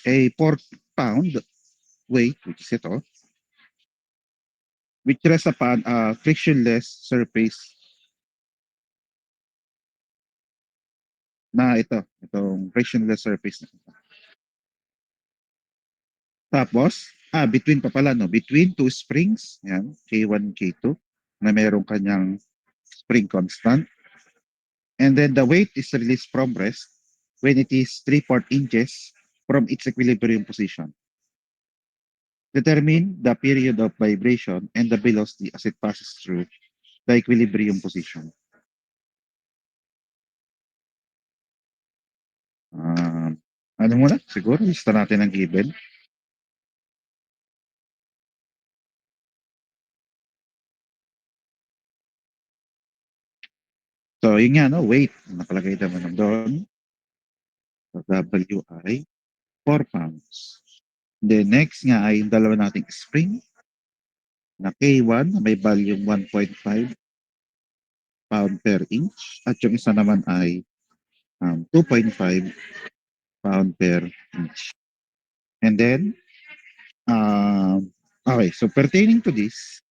a 4 pound weight, which is ito, which rests upon a frictionless surface na itong frictionless surface. Tapos, between pa pala, no? Between two springs, yan, K1, K2, na merong kanyang spring constant. And then the weight is released from rest when it is 3/4 inches from its equilibrium position. Determine the period of vibration and the velocity as it passes through the equilibrium position. Uh, ano muna? Siguro, lista natin ang given. So, yun nga, no? Weight. Nakalagay naman doon. So, WI, 4 pounds. Then, next nga ay yung dalawa nating spring na K1 na may volume 1.5 pound per inch. At yung isa naman ay 2.5 pound per inch. And then, okay, so pertaining to this,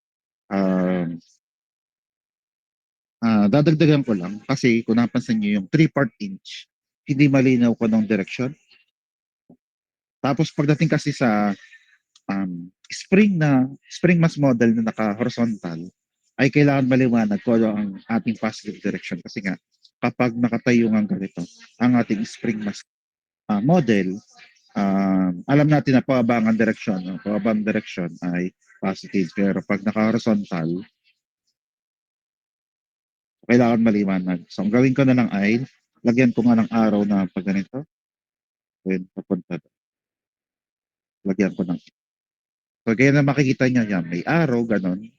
dadagdagan ko lang kasi kung napansin nyo yung 3/4 inch, hindi malinaw ko ng direction. Tapos pagdating kasi sa spring mass model na naka-horizontal, ay kailangan maliwanag ko ang ating positive direction kasi nga kapag nakatayo nga ganito ang ating spring mass model, alam natin na pababa ang direction, no? Pababa ang direction ay positive, pero pag naka-horizontal, kailangan maliwanag. So, ang gawin ko na lang ay lagyan ko nga ng araw na pag ganito, then papunta doon. Lagyan ko ng so, kaya na makikita niyo yan, may arrow, ganon.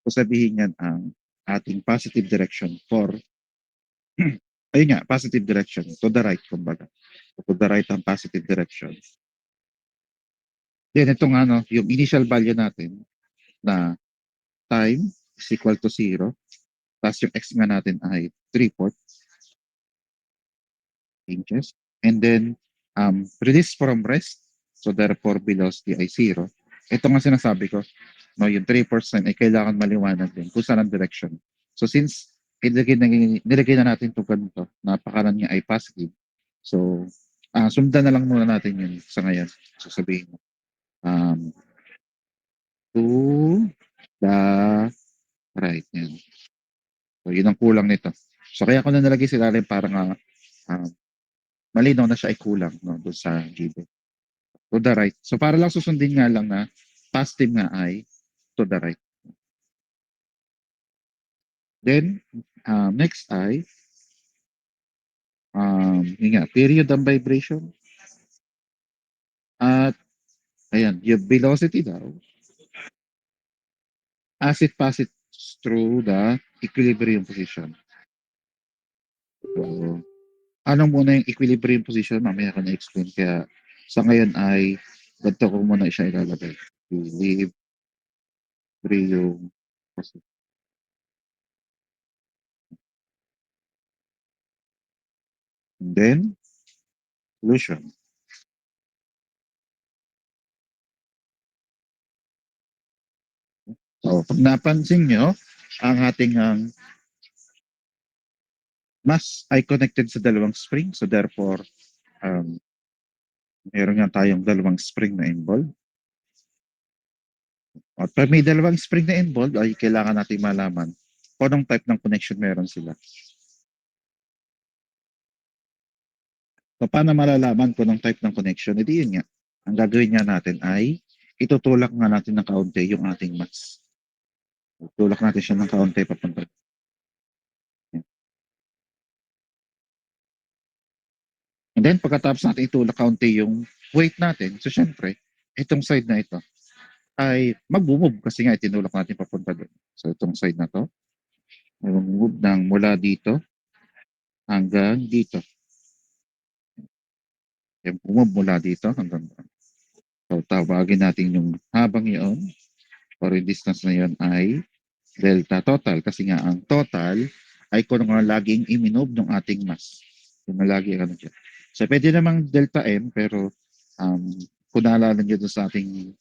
So, sabihin yan ang ating positive direction for ayun nga, positive direction, to the right, kumbaga. To the right ang positive direction. Then, ito nga, no, yung initial value natin na time is equal to 0. Tapos yung x nga natin ay 3/4 inches. And then, release from rest. So, therefore, velocity ay 0. Ito nga sinasabi ko, no, yung 3% ay kailangan maliwanag din kung saan ang direction. So, since nilagay na natin ito ganito, napakalan niya ay positive. So, sundan na lang muna natin yun sa ngayon. So, sabihin mo, to the right. Yan. So, yun ang kulang nito. So, kaya ko na nalagay sila rin para nga malinaw na siya ay kulang, no, doon sa given. To the right. So, para lang susundin nga lang na positive nga ay to the right. Then, next ay yun nga, period ng vibration. At ayan, yung velocity daw as it passes through the equilibrium position. So, ano muna yung equilibrium position? Mamaya ko na-explain. Kaya sa ngayon ay ganito ko muna siya ilalagay. Equilibrium position. And then, solution. So, pag napansin nyo, ang ating mass ay connected sa dalawang spring. So, therefore, meron nga tayong dalawang spring na involved. At pag may dalawang spring na involved, ay kailangan natin malaman kung anong type ng connection meron sila. So, paano malalaman kung anong type ng connection? Hindi yun nga. Ang gagawin nga natin ay itutulak nga natin ng kaunti yung ating mass. Tulak natin siya ng kaunti papunta. And then, pagkatapos natin itulak kaunti yung weight natin, so syempre, itong side na ito ay mag-move kasi nga itinulak natin papunta doon. So, itong side na to, ay mag-move ng mula dito hanggang dito. Yung move mula dito hanggang doon. So, tawagin natin yung habang yun or yung distance na yun ay delta total kasi nga ang total ay kung nga laging iminob ng ating mass. Kung nga lagi ano dyan. So, pwede namang delta M pero um, kung naalala nyo dun sa ating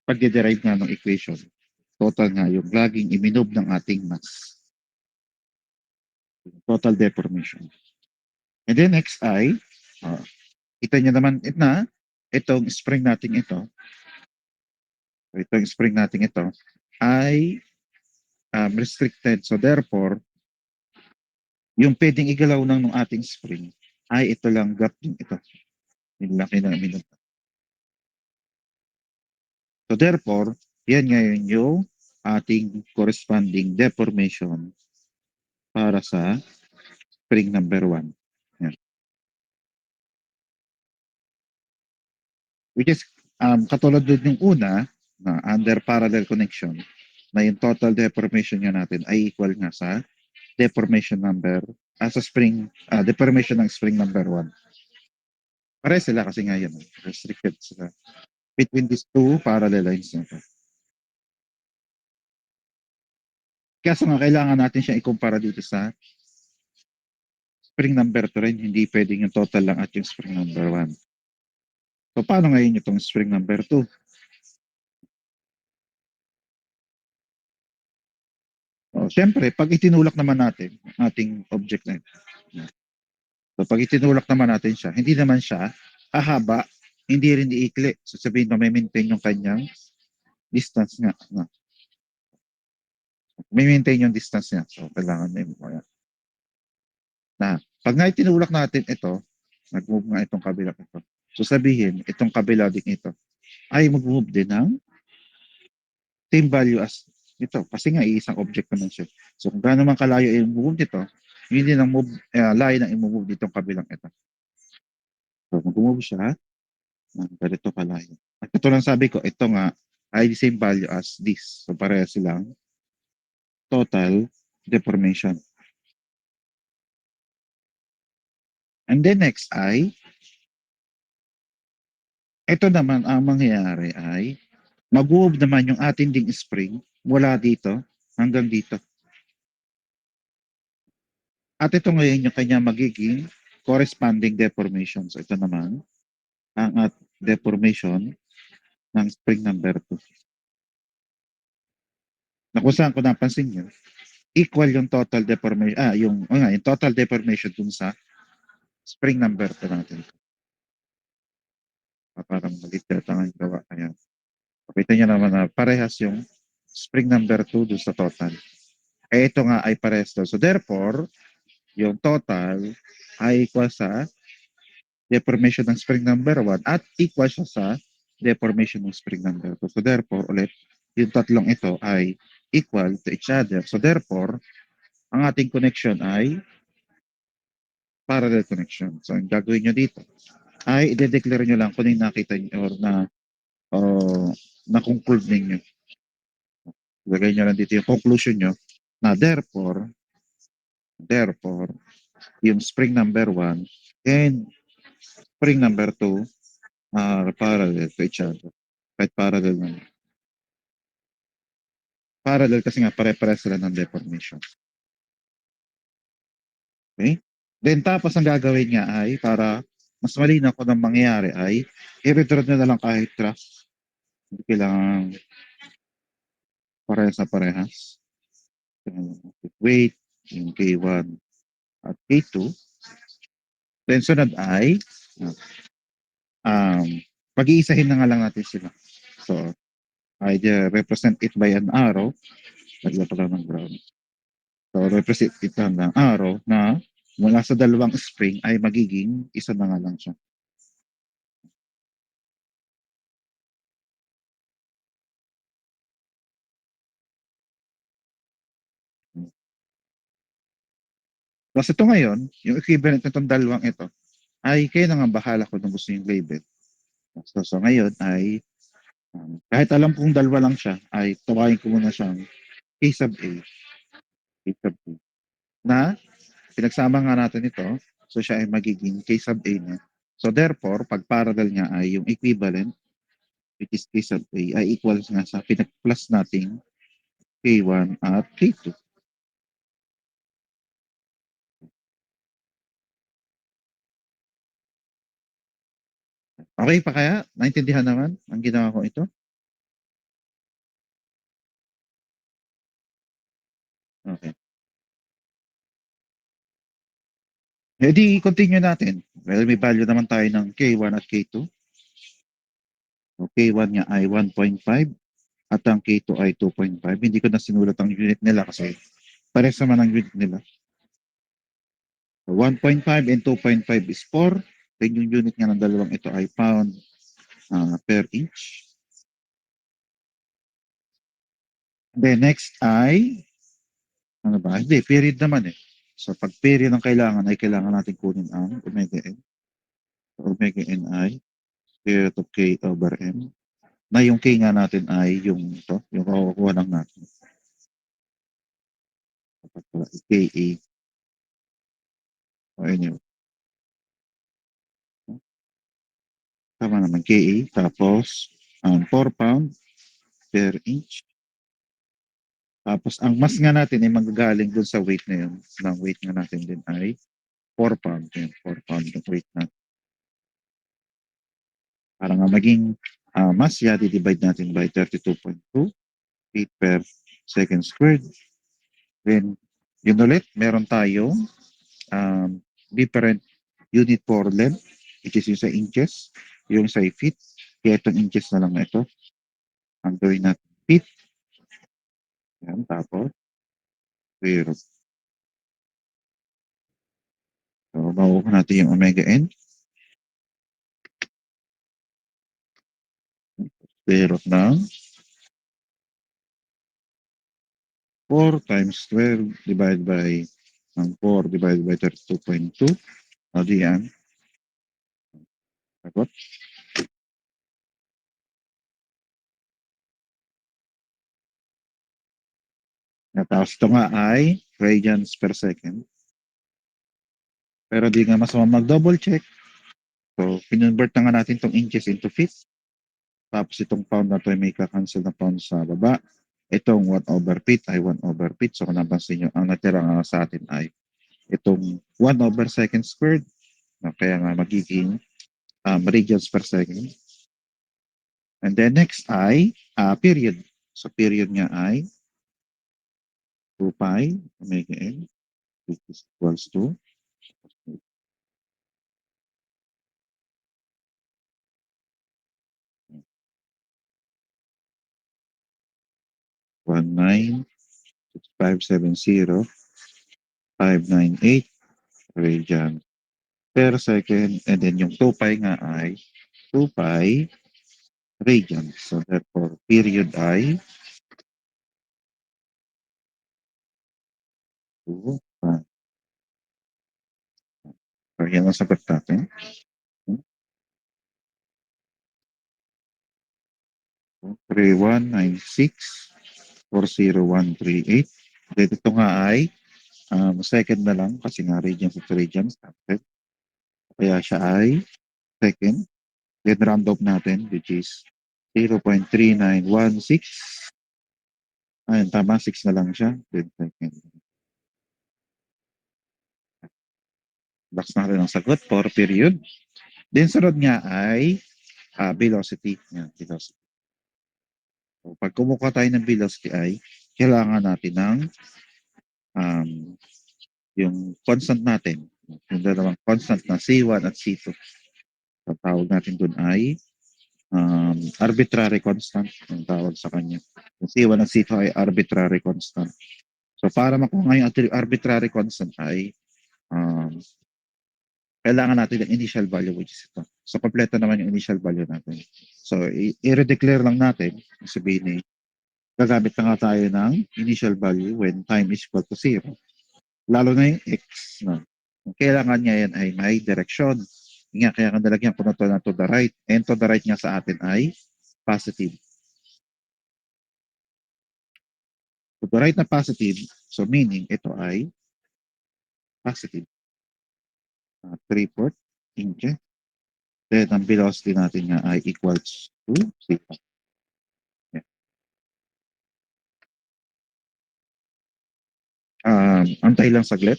pagde-derive nga ng equation, total nga yung laging iminob ng ating mass. Total deformation. And then next ay, kita nyo naman itong spring natin ito ay restricted. So therefore, yung pwedeng igalaw ng ating spring ay ito lang gap din ito. Yung laki ng iminob. So therefore, yan ngayon yung ating corresponding deformation para sa spring number 1. Yan. Which is, katulad din yung una, na under parallel connection, na yung total deformation nga natin ay equal nga sa deformation number, sa spring, deformation ng spring number 1. Pare sila kasi nga yan, restricted sila between these two parallel lines na to. Kaso nga, kailangan natin siya ikumpara dito sa spring number 2 rin, hindi pwedeng yung total lang at yung spring number 1. So, paano ngayon itong spring number 2? Siyempre, pag itinulak naman natin ating object na ito. So, pag itinulak naman natin siya, hindi naman siya hahaba, hindi rin iikli. So, sabihin na may maintain yung kanyang distance nga. No? May maintain yung distance niya. So, kailangan na yung na. Pag nga itinulak natin ito, nag-move nga itong kabila ito. So, sabihin, itong kabila din ito ay mag-move din ng same value as ito. Kasi nga, isang object naman siya. So, kung gaano man kalayo yung move nito, hindi ng move, layo na i-move ditong kabilang ito. So, mag-move siya, ganito kalayo. At ito lang sabi ko, ito nga, ay the same value as this. So, pareha silang total deformation. And then next ay, ito naman ang mangyayari ay, mag-move naman yung ating ding spring mula dito hanggang dito. At ito ngayon yung kanya magiging corresponding deformation. So ito naman, ang deformation ng spring number 2. Na kung saan ko napansin nyo, equal yung total deformation, yung total deformation dun sa spring number 2 natin. Parang malit yata ang gawa. Ayan. Pakita nyo naman na parehas yung spring number 2 dun sa total. Ito nga ay parehas daw. So therefore, yung total ay equal sa deformation ng spring number 1 at equal siya sa deformation ng spring number 2. So therefore, ulit, yung tatlong ito ay equal to each other. So therefore, ang ating connection ay parallel connection. So ang gagawin nyo dito ay i-declare nyo lang kung yung nakita nyo or na-conclude ninyo. Ilagay nyo lang dito yung conclusion nyo na therefore, yung spring number 1 and spring number 2 are parallel to each other. Kahit parallel naman. Parallel kasi nga pare-pares sila ng deformation. Okay? Then tapos ang gagawin niya ay para mas malinaw kung ang mangyayari ay i-redraw na lang kahit graph. Hindi kailangan parehas na parehas. Weight, yung K1 at K2. Then sunod ay pag-iisahin na nga lang natin sila. So, I represent it by an arrow. Lagyan pa lang ng ground. So, represent it ng arrow na mula sa dalawang spring ay magiging isa na nga lang siya. Tapos ito ngayon, yung equivalent nitong dalawang ito, ay kayo na nga bahala kung gusto yung label. So ngayon ay, kahit alam kong dalawa lang siya, ay tawain ko muna siyang K sub A. K sub A. Na, pinagsama nga natin ito, so siya ay magiging K sub A niya. So therefore, pag parallel niya ay yung equivalent, which is K sub A, ay equals nga sa pinag-plus nating K1 at K2. Okay pa kaya? Naintindihan naman ang ginawa ko ito? Okay. E di continue natin. Well, may value naman tayo ng K1 at K2. So, K1 nga ay 1.5 at ang K2 ay 2.5. Hindi ko na sinulat ang unit nila kasi pares naman ang unit nila. So, 1.5 and 2.5 is 4. Then yung unit nga ng dalawang ito ay pound per inch. Then next ay, ano ba? Hindi, period naman eh. So pag period ang kailangan ay kailangan natin kunin ang omega n. So, omega n ay square root of k over m. Na yung k nga natin ay yung ito, yung kakukuha lang natin. Dapat pala ka. O anyway. Tama naman, ka. Tapos, 4 pound per inch. Tapos, ang mass nga natin ay magagaling dun sa weight na yun. Ang weight nga natin din ay 4 pound. Yun, 4 pound yung weight natin. Para nga maging mass, divide natin by 32.2 feet per second squared. Then, yun ulit, meron tayong different unit for length, which is yung sa inches, yung sa feet. Kaya itong inches na lang na ito. Ang gawin natin feet. Yan, tapos, zero. So, makukuha natin yung omega n. Zero ng 4 times 12 divided by 4 divided by 32.2. O di yan. Sagot. Tapos ito nga ay radians per second. Pero di nga masama mag-double check. So, pinonvert na nga natin itong inches into feet. Tapos itong pound na ito ay may kakancel na pound sa baba. Itong 1 over feet ay 1 over feet. So kung napansin nyo, ang natira nga sa atin ay itong 1 over second squared. Kaya nga magiging radians per second. And then next ay period. So period nga ay 2 pi omega n, which is equals to 19.570.598 radian per second. And then yung 2 pi nga ay 2 pi radian. So therefore, period ay 2 pi. So yan ang sagot natin. 3196 40138. Then ito nga ay second na lang kasi nga radians at radians. Kaya siya ay second. Then round off natin which is 0.3916. Ayun, tama, 6 na lang siya. Then second. Box natin ang sagot for period. Then sunod nga ay velocity. Yan, velocity. So, pag kumukuha tayo ng velocity ay kailangan natin ng um, yung constant natin. Yung dalawang constant na C1 at C2. So, tawag natin dun ay arbitrary constant ang tawag sa kanya. Yung C1 at C2 ay arbitrary constant. So para makuha ngayon ang arbitrary constant ay um, kailangan natin ng initial value which is ito. So kompleto naman yung initial value natin. So i-redeclare lang natin, sabihin eh, gagamit na nga tayo ng initial value when time is equal to 0. Lalo na yung x. No? Kailangan niya yan ay may direction. Nga, kaya ang dalagyan ko na to the right. And to the right nga sa atin ay positive. To the right na positive, so meaning ito ay positive. 3/4 inches. Then ang velocity natin nga ay equals to 0. Yeah. Antay lang saglit.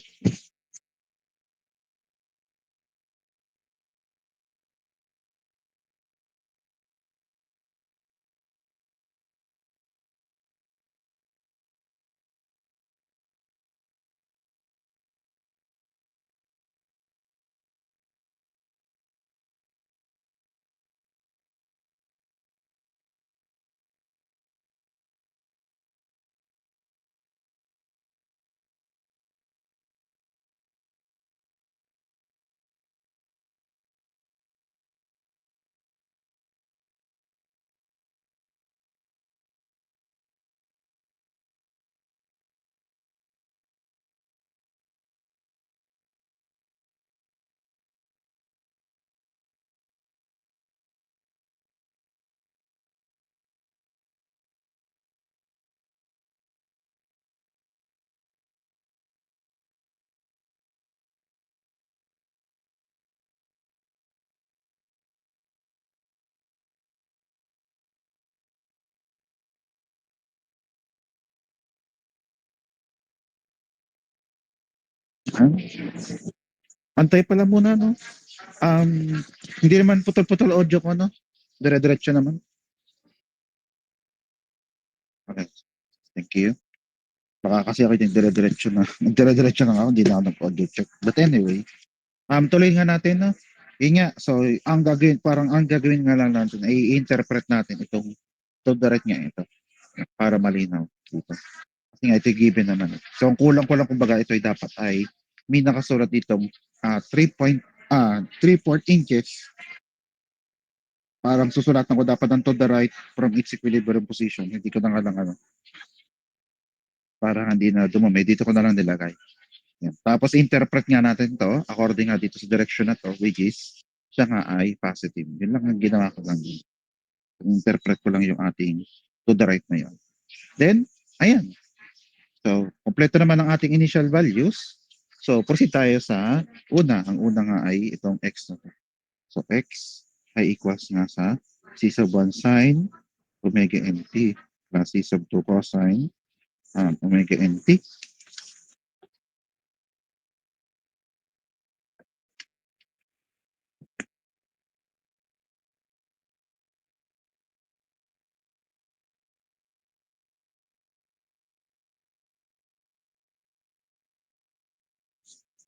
Ah, antay pala muna, no? Hindi naman putol-putol audio ko, no? Dire-diretso naman. Okay, thank you. Baka kasi ako yung dire-diretso na. Dire-diretso na ako, hindi na ako nag-audio check. But anyway, tuloy nga natin, no? Yun nga, so, ang gagawin nga lang natin, ay i-interpret natin itong direct nga ito para malinaw dito. Kasi nga, ito given naman. So, ang kulang ko lang kumbaga, ito ay dapat ay may nakasulat ditong 3/4 inches. Parang susulatan ko dapat ng to the right from its equilibrium position. Hindi ko na nga lang ano, para hindi na dumumi. Dito ko na lang nilagay. Yan. Tapos interpret nga natin to according nga dito sa direction na to, which is siya nga ay positive. Yun lang ang ginawa ko lang. Interpret ko lang yung ating to the right na yun. Then, ayan. So, kompleto naman ang ating initial values. So, proceed tayo sa una. Ang una nga ay itong x na to. So, x ay equals nga sa c sub 1 sine omega nt plus c sub 2 cosine omega nt.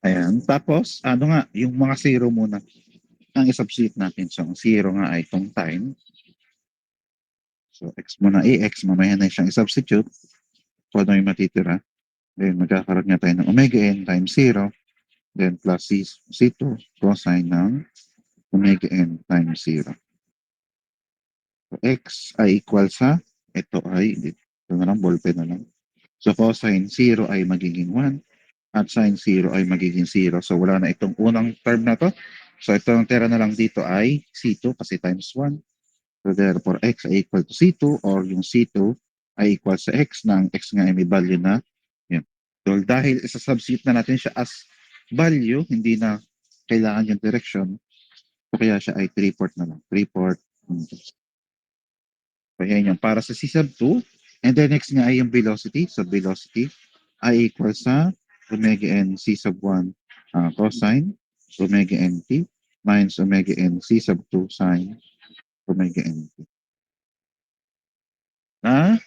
Ayan. Tapos, ano nga, yung mga zero muna ang isubstitute natin. So, ang zero nga ay itong time. So, x muna, x, mamaya na siyang isubstitute. So, ano yung matitira? Then, magkakaroon nga tayo ng omega n times 0. Then, plus c2 cosine ng omega n times 0. So, x ay equal sa, ito na lang, ballpen na lang. So, cosine 0 ay magiging 1 at sine 0 ay magiging 0. So, wala na itong unang term na to. So, ito ang tira na lang dito ay C2 kasi times 1. So, therefore, x ay equal to C2 or yung C2 ay equal sa x na ang x nga ay may value na yun. So, dahil isa-substitute na natin siya as value, hindi na kailangan yung direction. So, kaya siya ay 3/4 na lang. 3/4. So, yan yung para sa C sub 2. And then next nga ay yung velocity. So, velocity ay equal sa omega n c sub 1 cosine omega nt minus omega n c sub 2 sine omega nt. Na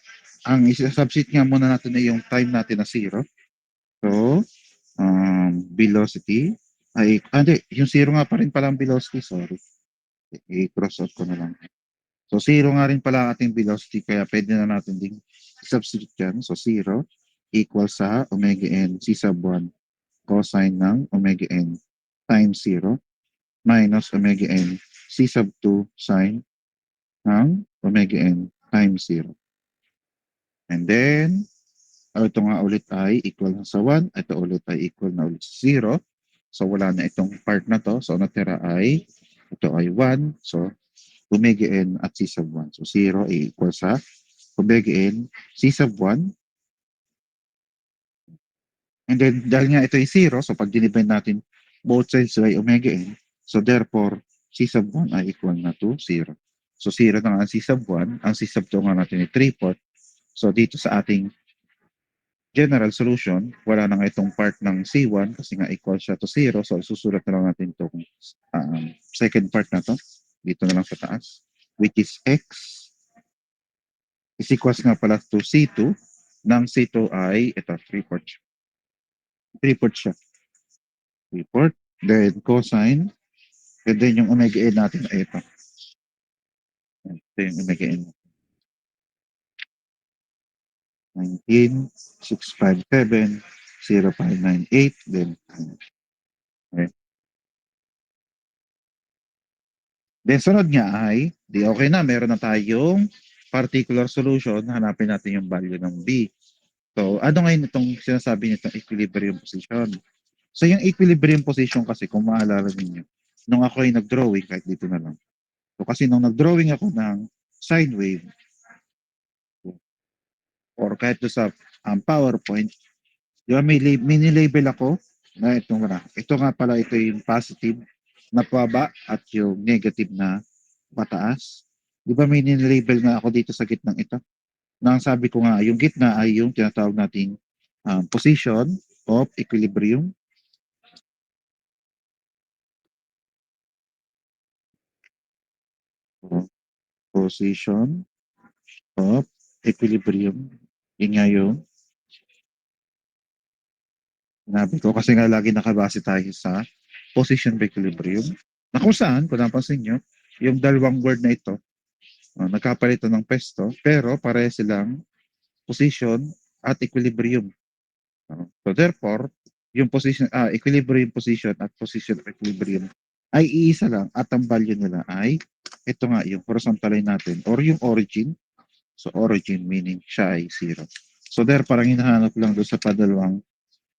ang isa-substitute nga muna natin ay yung time natin na 0. So, velocity ay, hindi, yung 0 nga pa rin pala ang velocity, sorry. I-cross out ko na lang. So, 0 nga rin pala ating velocity, kaya pwede na natin din substitute yan. So, 0 equal sa omega n c sub 1 cosine ng omega n times 0 minus omega n c sub 2 sine ng omega n times 0. And then, ito nga ulit ay equal na sa 1. Ito ulit ay equal na ulit sa 0. So, wala na itong part na to. So, natira ay, ito ay 1. So, omega n at c sub 1. So, 0 ay equal sa omega n c sub 1. And then, dahil nga ito ay 0, so pag dinivide natin both sides by omega n, so therefore, c sub 1 ay equal na to 0. So, 0 na nga ang c sub 1. Ang c sub 2 nga natin ay 3/4. So, dito sa ating general solution, wala na nga itong part ng C1 kasi nga equal siya to 0. So, susulat na lang natin itong second part na to. Dito na lang sa taas. Which is x is equals nga pala to C2. Ng C2 ay, ito, 3/4. 3/4 siya. 3/4. Then cosine. And then yung omega n natin ay ito. Ito yung omega n. 19,657,0598. Then, okay. Then sunod nga ay, di okay na, meron na tayong particular solution, hanapin natin yung value ng B. So, ano ngayon itong sinasabi nitong equilibrium position? So, yung equilibrium position kasi, kung maalala ninyo, nung ako ay nag-drawing, kahit dito na lang. So, kasi nung nag-drawing ako ng sine wave, or kahit do sa PowerPoint, di ba may nilabel ako na itong wala. Ito nga pala, ito yung positive na pababa at yung negative na pataas. Di ba may nilabel nga ako dito sa gitnang ito? Nang sabi ko nga, yung gitna ay yung tinatawag nating position of equilibrium. position of equilibrium. Yun nga yung sinabi ko kasi nga lagi nakabase tayo sa position of equilibrium na kung saan, kung napansin nyo, yung dalawang word na ito, nagkapalitan ng pesto, pero pare silang position at equilibrium. So therefore, yung position, equilibrium position at position of equilibrium ay iisa lang at ang value nila ay ito nga yung horizontal line natin or yung origin. So origin meaning siya ay zero. So there parang hinahanap lang doon sa padalawang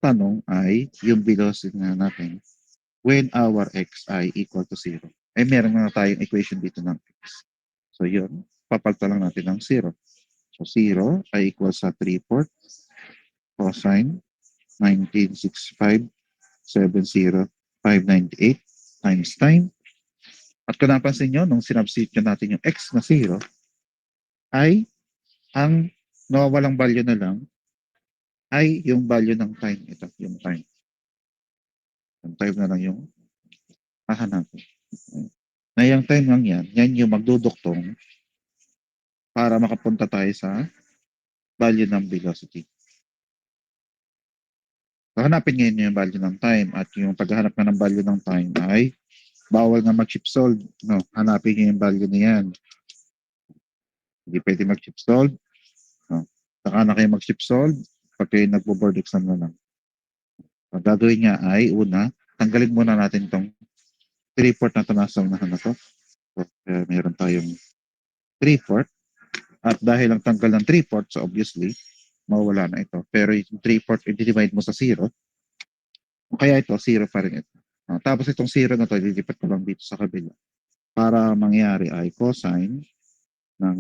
tanong ay yung velocity na natin when our x ay equal to zero. Eh meron na tayong equation dito ng x. So yun, papalta lang natin ng zero. So 0 ay equal sa 3/4 cosine 196570,598 times time. At kung napansin nyo, nung sinubstitute natin yung x na 0, ay ang nawawalang value na lang ay yung value ng time. Ito, yung time. Yung time na lang yung hahanapin. Na yung time lang yan yung magduduktong para makapunta tayo sa value ng velocity. Hanapin ngayon yung value ng time at yung paghahanap na ng value ng time ay bawal na mag-shift solve. No, hanapin nyo yung value na yan. Hindi pwede mag-shift solve. No. Saka na kayo mag-shift solve pag kayo nagbo-board exam na lang. Ang gagawin niya ay, una, tanggalin muna natin itong 3/4 na ito nasa unahan na ito. So, meron tayong 3/4. At dahil ang tanggal ng 3/4, so obviously, mawala na ito. Pero yung 3/4, i-divide mo sa 0. Kaya ito, 0 pa rin ito. Tapos itong 0 na ito, lilipat ko lang dito sa kabila. Para mangyari ay cosine ng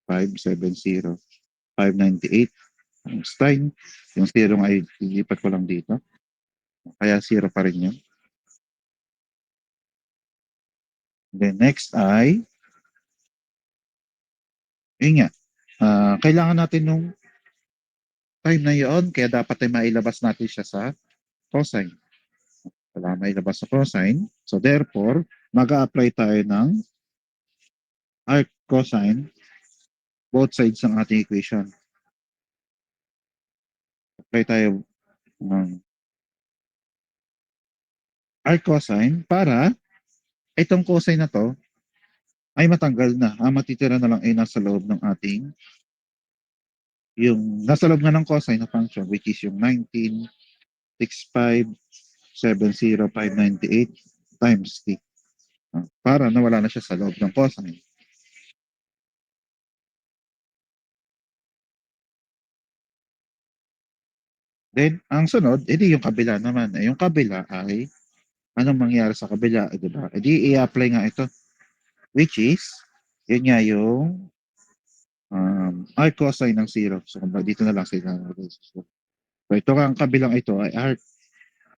19,570,598 times time. Yung 0 ay lilipat ko lang dito. Kaya 0 pa rin yun. Then next ay, yun nga, kailangan natin nung time na yun, kaya dapat ay mailabas natin siya sa cosine. Wala mailabas sa cosine. So therefore, mag-a-apply tayo ng arc cosine both sides ng ating equation. Apply tayo ng arc cosine para itong cosine na to ay matanggal na. Ang matitira na lang ay nasa loob ng ating yung nasa loob na ng cosine na function which is yung 19,657,598 times t. Para nawala na siya sa loob ng cosine. Then, ang sunod, edi yung kabila naman. Yung kabila ay, anong mangyari sa kabila? Diba? Edi i-apply nga ito. Which is, yun nga yung arc cosine ng 0. So, dito na lang sila. So, ito ang kabilang ito ay arc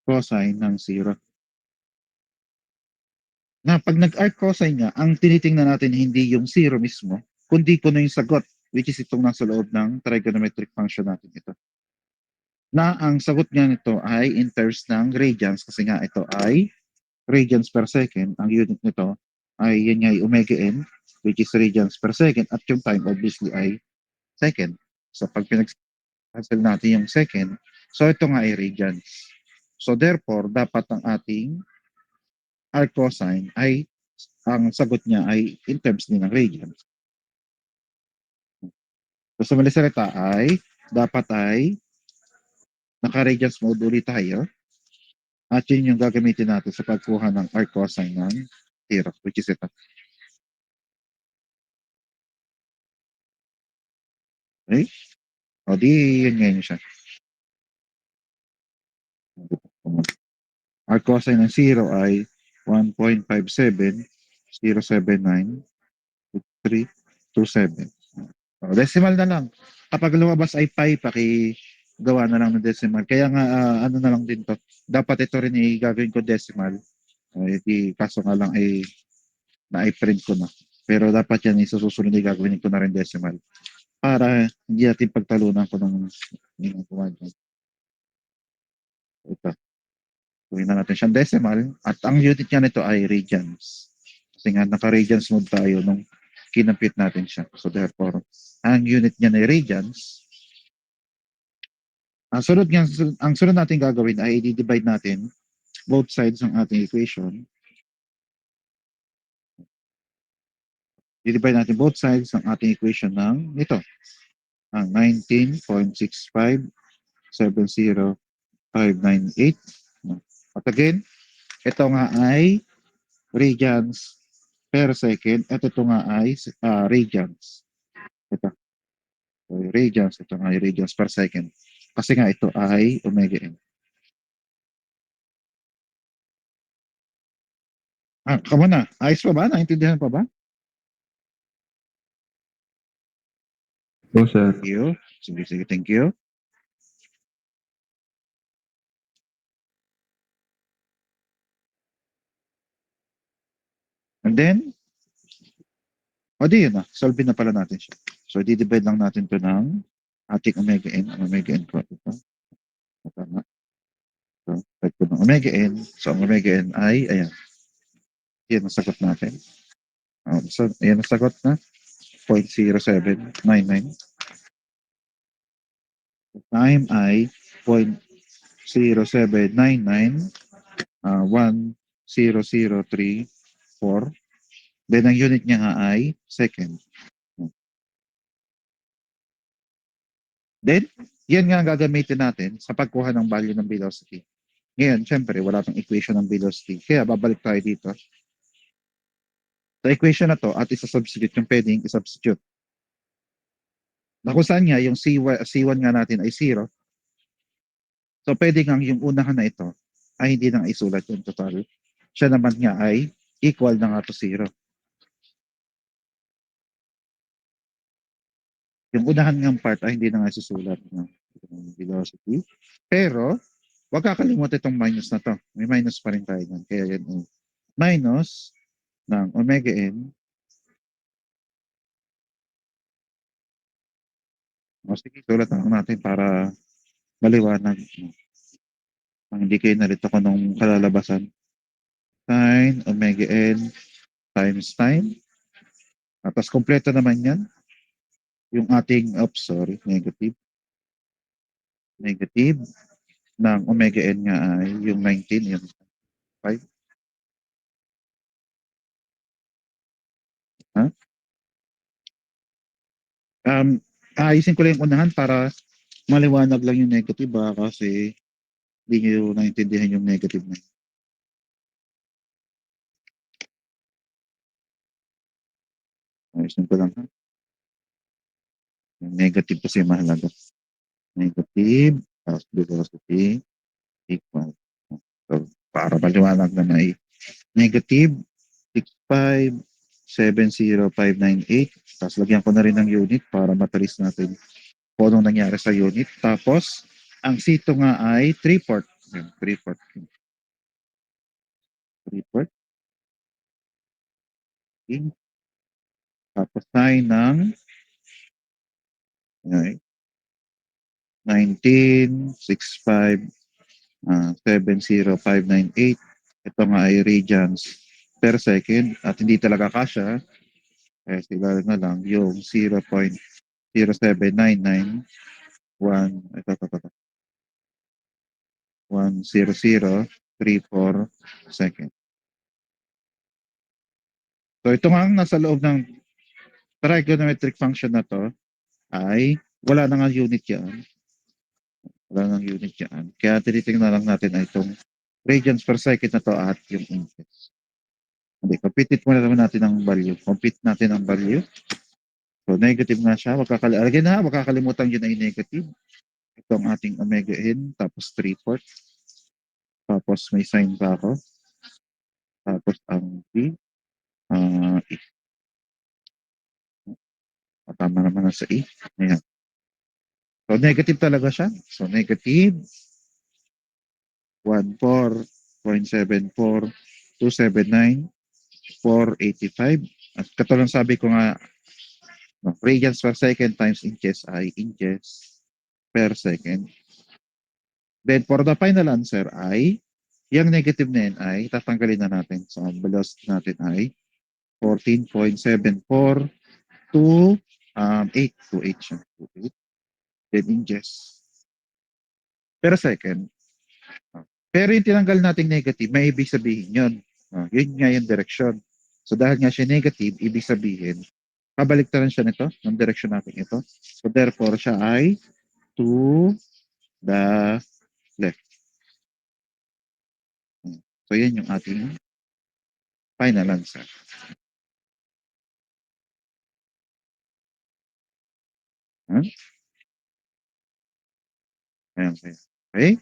cosine ng 0. Na pag nag-arc cosine nga, ang tinitingnan natin hindi yung 0 mismo, kundi ko na yung sagot, which is itong nasa loob ng trigonometric function natin ito. Na ang sagot niya nito ay in terms ng radians kasi nga ito ay radians per second. Ang unit nito ay yun nga ay omega n which is radians per second at yung time obviously ay second. So pag pinag-cancel natin yung second, so ito nga ay radians. So therefore, dapat ang ating arc cosine ay ang sagot niya ay in terms din ng radians. So sa mali salita ay dapat ay naka-radians mode ulit tayo. At yun yung gagamitin natin sa pagkuha ng arc cosine ng 0, which is ito. Okay? O di, yun ngayon siya. Arc cosine ng 0 ay 1.57079.327. Decimal na lang. Kapag lumabas ay pi, gawa na lang ng decimal. Kaya nga, ano na lang din to. Dapat ito rin ay gagawin ko decimal. Kaso nga lang ay na-print ko na. Pero dapat yan, isusunod ay gagawin ko na rin decimal. Para hindi natin pagtalunan ko ng ginagawa dyan. Ito. Gawin na natin siyang decimal. At ang unit niya nito ay radians. Kasi nga, naka-radians mode tayo nung kinampit natin siya. So therefore, ang unit niya na radians. Ang sunod natin gagawin ay i-divide natin both sides ng ating equation. I-divide natin both sides ng ating equation ng ito. Ang 19.6570598. At again, ito nga ay radians per second at ito nga ay radians. Ito. So, radians, ito nga ay radians per second. Kasi nga ito ay omega n. Come on na. Ayos pa ba? Naintindihan pa ba? No, sir. Thank you. Sige, thank you. And then, di yun na. Solve na pala natin siya. So, di-divide lang natin to ng ating omega n. Ang omega n ko. Ito. Tama. So, divide ko ng omega n. So, ang omega n ay, ayan. Yan ang sagot natin. So, ayan ang sagot na. 0.0799. Time ay 0.0799 10034. Then, ang unit niya nga ay second. Then, yan nga ang gagamitin natin sa pagkuha ng value ng velocity. Ngayon, syempre, wala pang equation ng velocity. Kaya babalik tayo dito. Sa equation na to, at isa-substitute yung pwedeng isubstitute. Na kung saan nga, yung C1 nga natin ay 0. So, pwede nga yung unahan na ito ay hindi nang isulat yung total. Siya naman nga ay equal na nga to 0. Yung unahan ng part ay hindi na nga isusulat ng velocity. Pero, huwag kakalimutan itong minus na to. May minus pa rin tayo nun. Kaya yan ay minus ng omega n. O sige, sulat na natin para maliwanag. Hindi kayo nalito ko nung kalalabasan. Sin omega n times time. Tapos kompleto naman yan. Yung ating, negative. Negative ng omega n nga ay yung 19, yung 5. Ha? Ayusin ko lang yung unahan para maliwanag lang yung negative kasi hindi nyo naintindihan yung negative na yun. Ayusin ko lang ha. Yung negative kasi mahalaga. Negative plus velocity equal. So, para maliwanag na may negative 6570598. Tapos lagyan ko na rin ng unit para matalis natin kung anong nangyari sa unit. Tapos, ang C2 nga ay 3/4. 3/4. 3/4. Tapos sign ng 19.6570598. Ito nga ay radians per second at hindi talaga kasya. Sila na lang yung 0.07991 10034 second. So ito nga ang nasa loob ng trigonometric function na to ay wala na nga unit yan. Wala nang unit yan. Kaya tinitingnan lang natin ay itong radians per second na to at yung inches. Hindi, compute muna naman natin ang value. Compute natin ang value. So negative nga siya. Wag kakalimutan yun ay negative. Ito ang ating omega n, tapos 3/4. Tapos may sign pa ako. Tapos ang P. E. Tama naman na sa E. Ayan. So negative talaga siya. So negative 14.74279.485. At katulad sabi ko nga, radians per second times inches ay inches per second. Then for the final answer ay, yung negative na yun ay tatanggalin na natin. So ang velocity natin ay 14.74 to 8 to 8 siya. To 8. Then inches. Per second. Pero yung tinanggal nating negative, may ibig sabihin yun. Yun nga yung direction. So dahil nga siya negative, ibig sabihin, kabaliktaran siya nito, ng direction natin ito. So therefore, siya ay to the left. So yan yung ating final answer. Huh? Ayan, okay. Okay?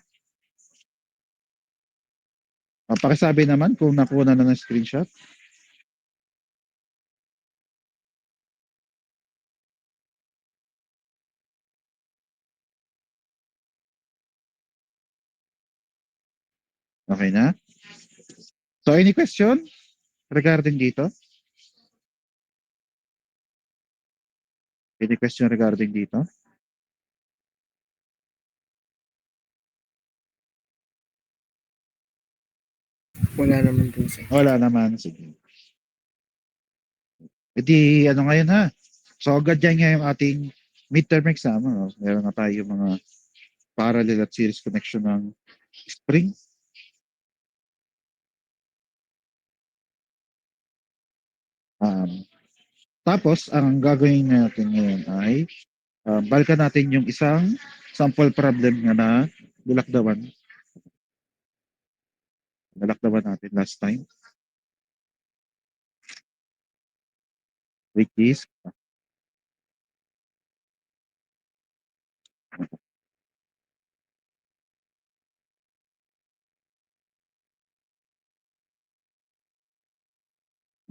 Pakisabi naman kung nakuha na ng screenshot. Okay na? So any question regarding dito? Any question regarding dito? Wala naman po, sir. Wala naman. Sige. E di, ano ngayon ha? So agad yan nga yung ating midterm exam. Meron na tayo mga parallel at series connection ng spring. Tapos, ang gagawin natin ngayon ay balikan natin yung isang sample problem nga na nilakdawan. Nilakdawan natin last time. Which is,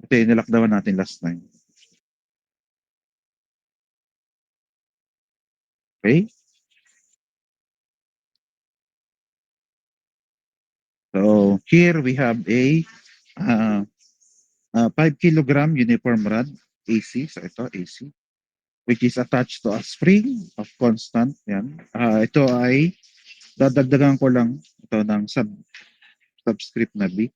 ito yung nilakdawan natin last time. Okay? So, here we have a 5 kilogram uniform rod AC. So, ito, AC. Which is attached to a spring of constant. Yan. Ito ay dadagdagan ko lang ito ng subscript na B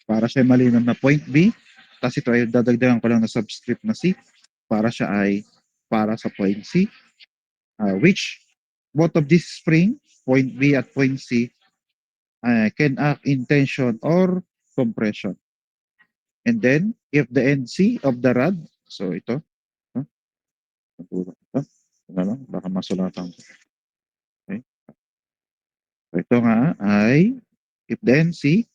para siya malinaw na point B. Tapos ito ay dadagdagan ko lang na subscript na C para siya ay para sa point C. Which both of this spring, point B at point C, can act in tension or compression. And then, if the NC of the rod, so ito, ito na lang, baka masulatan ko. Okay. So ito nga ay, if the NC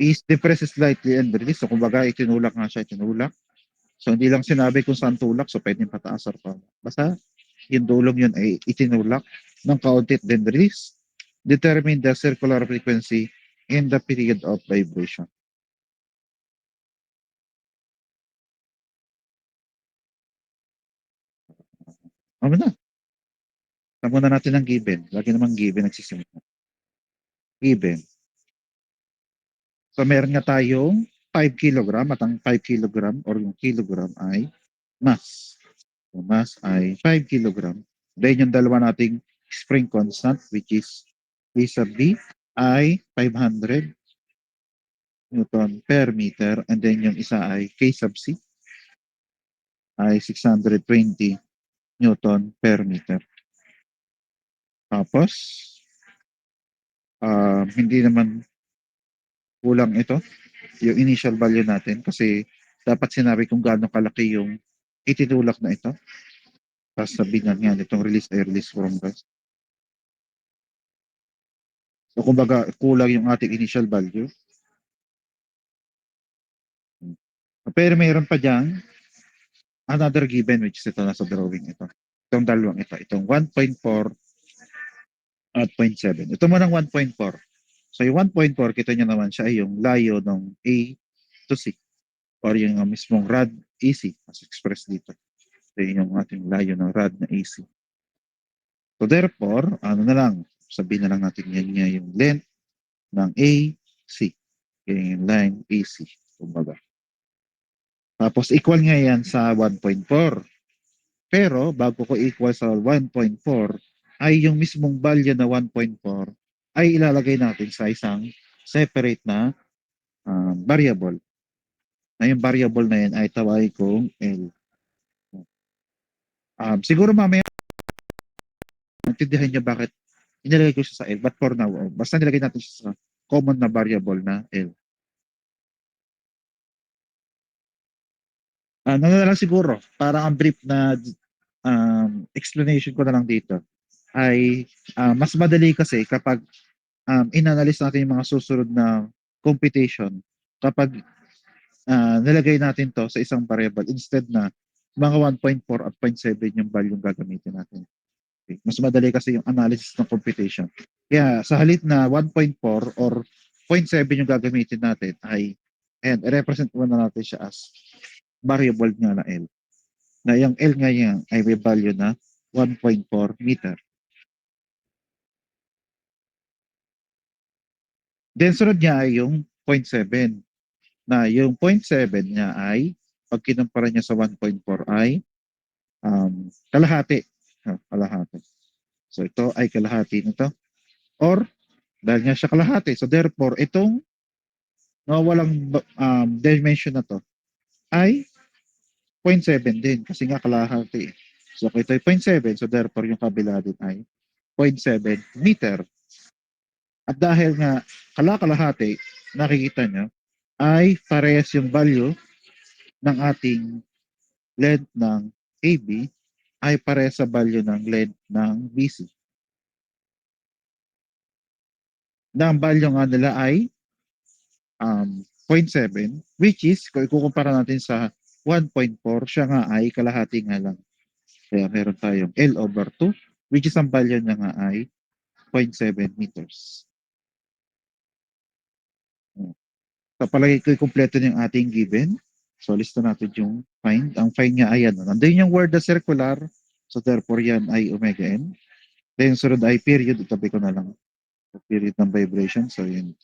is depressed slightly and release, so kumbaga itinulak nga siya, itinulak. So hindi lang sinabi kung saan tulak, so pwedeng pataas or pa. Basta yung dulong yun ay itinulak ng kaunti then release. Determine the circular frequency in the period of vibration. Ano na? Tamo na natin ang given. Lagi namang given nagsisimula. Given. So meron nga tayong 5 kilogram at ang 5 kilogram or yung kilogram ay mass. Yung mass ay 5 kilogram. Then yung dalawa nating spring constant which is A sub B ay 500 Newton per meter and then yung isa ay K sub C ay 620 Newton per meter. Tapos, hindi naman kulang ito, yung initial value natin kasi dapat sinabi kung gaano kalaki yung itinulak na ito. Tapos sabihin nga nitong release ay release from rest. So kumbaga kulang yung ating initial value. Pero mayroon pa dyan another given which is ito nasa drawing ito. Itong dalawang ito. Itong 1.4 at 0.7. Ito mo ng 1.4. So yung 1.4 kita nyo naman siya ay yung layo ng A to C or yung mismong rod AC as expressed dito. So yun yung ating layo ng rod na AC. So therefore, ano na lang, sabihin na lang natin yan nga yung length ng AC. Yung line AC. Kumbaga. Tapos equal nga yan sa 1.4. Pero bago ko equal sa 1.4, ay yung mismong value na 1.4 ay ilalagay natin sa isang separate na variable. na yung variable na yan ay tawagin kong L. Siguro mamaya intindihan niyo bakit inilagay ko siya sa L. But for now, basta nilagay natin siya sa common na variable na L. Ano na lang siguro, parang ang brief na explanation ko na lang dito ay mas madali kasi kapag inanalyze natin yung mga susunod na computation kapag nilagay natin to sa isang variable instead na mga 1.4 at 0.7 yung value gagamitin natin. Okay. Mas madali kasi yung analysis ng computation. Kaya sa halip na 1.4 or 0.7 yung gagamitin natin ay and represent muna natin siya as variable nga na L. Na yung L nga yan ay may value na 1.4 meter. Then sunod niya ay yung 0.7 na yung 0.7 niya ay pag kinumpara niya sa 1.4 ay kalahati. Kalahati. So ito ay kalahati nito. Or dahil nga siya kalahati. So therefore, itong walang dimension na to ay 0.7 din kasi nga kalahati. So ito ay 0.7. So therefore, yung kabila din ay 0.7 meter. At dahil nga kalahati, nakikita nyo, ay parehas yung value ng ating length ng AB ay parehas sa value ng length ng BC. Na ang value nga nila ay 0.7 which is kung ikukumpara natin sa 1.4 siya nga ay kalahati nga lang. Kaya meron tayong L over 2 which is ang value niya nga ay 0.7 meters. So palagi ko kumpleto ng ating given. So lista natin yung find. Ang find niya ay ano. Nandun yung word na circular. So therefore yan ay omega n. Then sunod ay period. Itabi ko na lang. So, period ng vibration. So yun.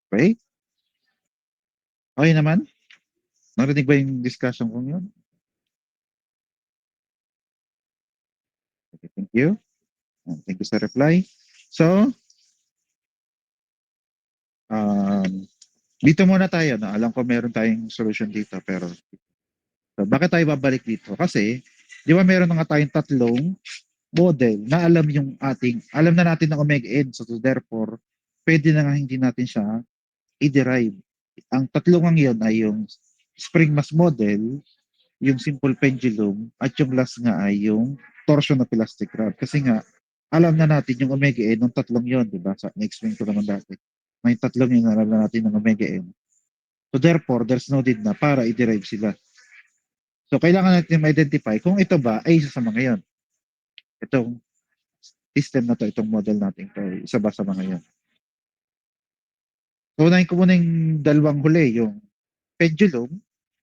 Okay? Okay naman? Narinig ba yung discussion kong yun? Okay, thank you. Thank you sa reply. So, dito muna tayo. No? Alam ko meron tayong solution dito. Pero, so, bakit tayo babalik dito? Kasi, di ba meron na nga tayong tatlong model na alam na natin ng omega n. So, therefore, pwede na nga hindi natin siya i-derive. Ang tatlong ang yun ay yung spring mass model, yung simple pendulum, at yung last nga ay yung torsion of elastic rod. Kasi nga, alam na natin yung omega n ng tatlong yon, di ba? Na-explain ko naman dati. May tatlong yun alam na natin ng omega n. So therefore, there's no need na para i-derive sila. So kailangan natin ma-identify kung ito ba ay isa sa mga yon. Itong system na to, itong model natin to, isa ba sa mga yon. So unahin ko muna yung dalawang huli, yung pendulum.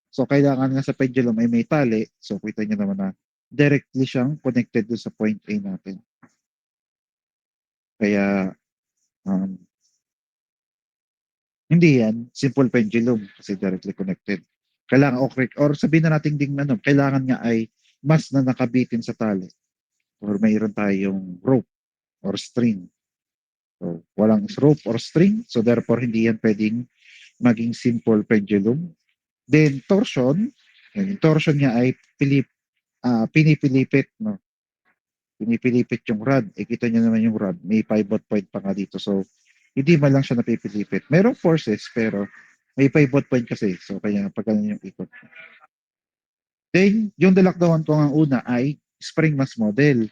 So kailangan nga sa pendulum ay may tali. So kita nyo naman na directly siyang connected doon sa point A natin. Kaya hindi yan simple pendulum kasi directly connected. Kailangan or sabihin na natin ding kailangan nga ay mas na nakabitin sa tali or mayroon tayong rope or string. So, walang rope or string, so therefore hindi yan pwedeng maging simple pendulum. Then torsion, yung torsion niya ay pinipilipit, no? Pinipilipit yung rod. Kita niyo naman yung rod, may pivot point pa nga dito. So, hindi man lang siya napipilipit. Merong forces, pero may pivot point kasi. So, kaya pag ganun yung ikot. Then, yung nilakdawan ko ang una ay spring mass model.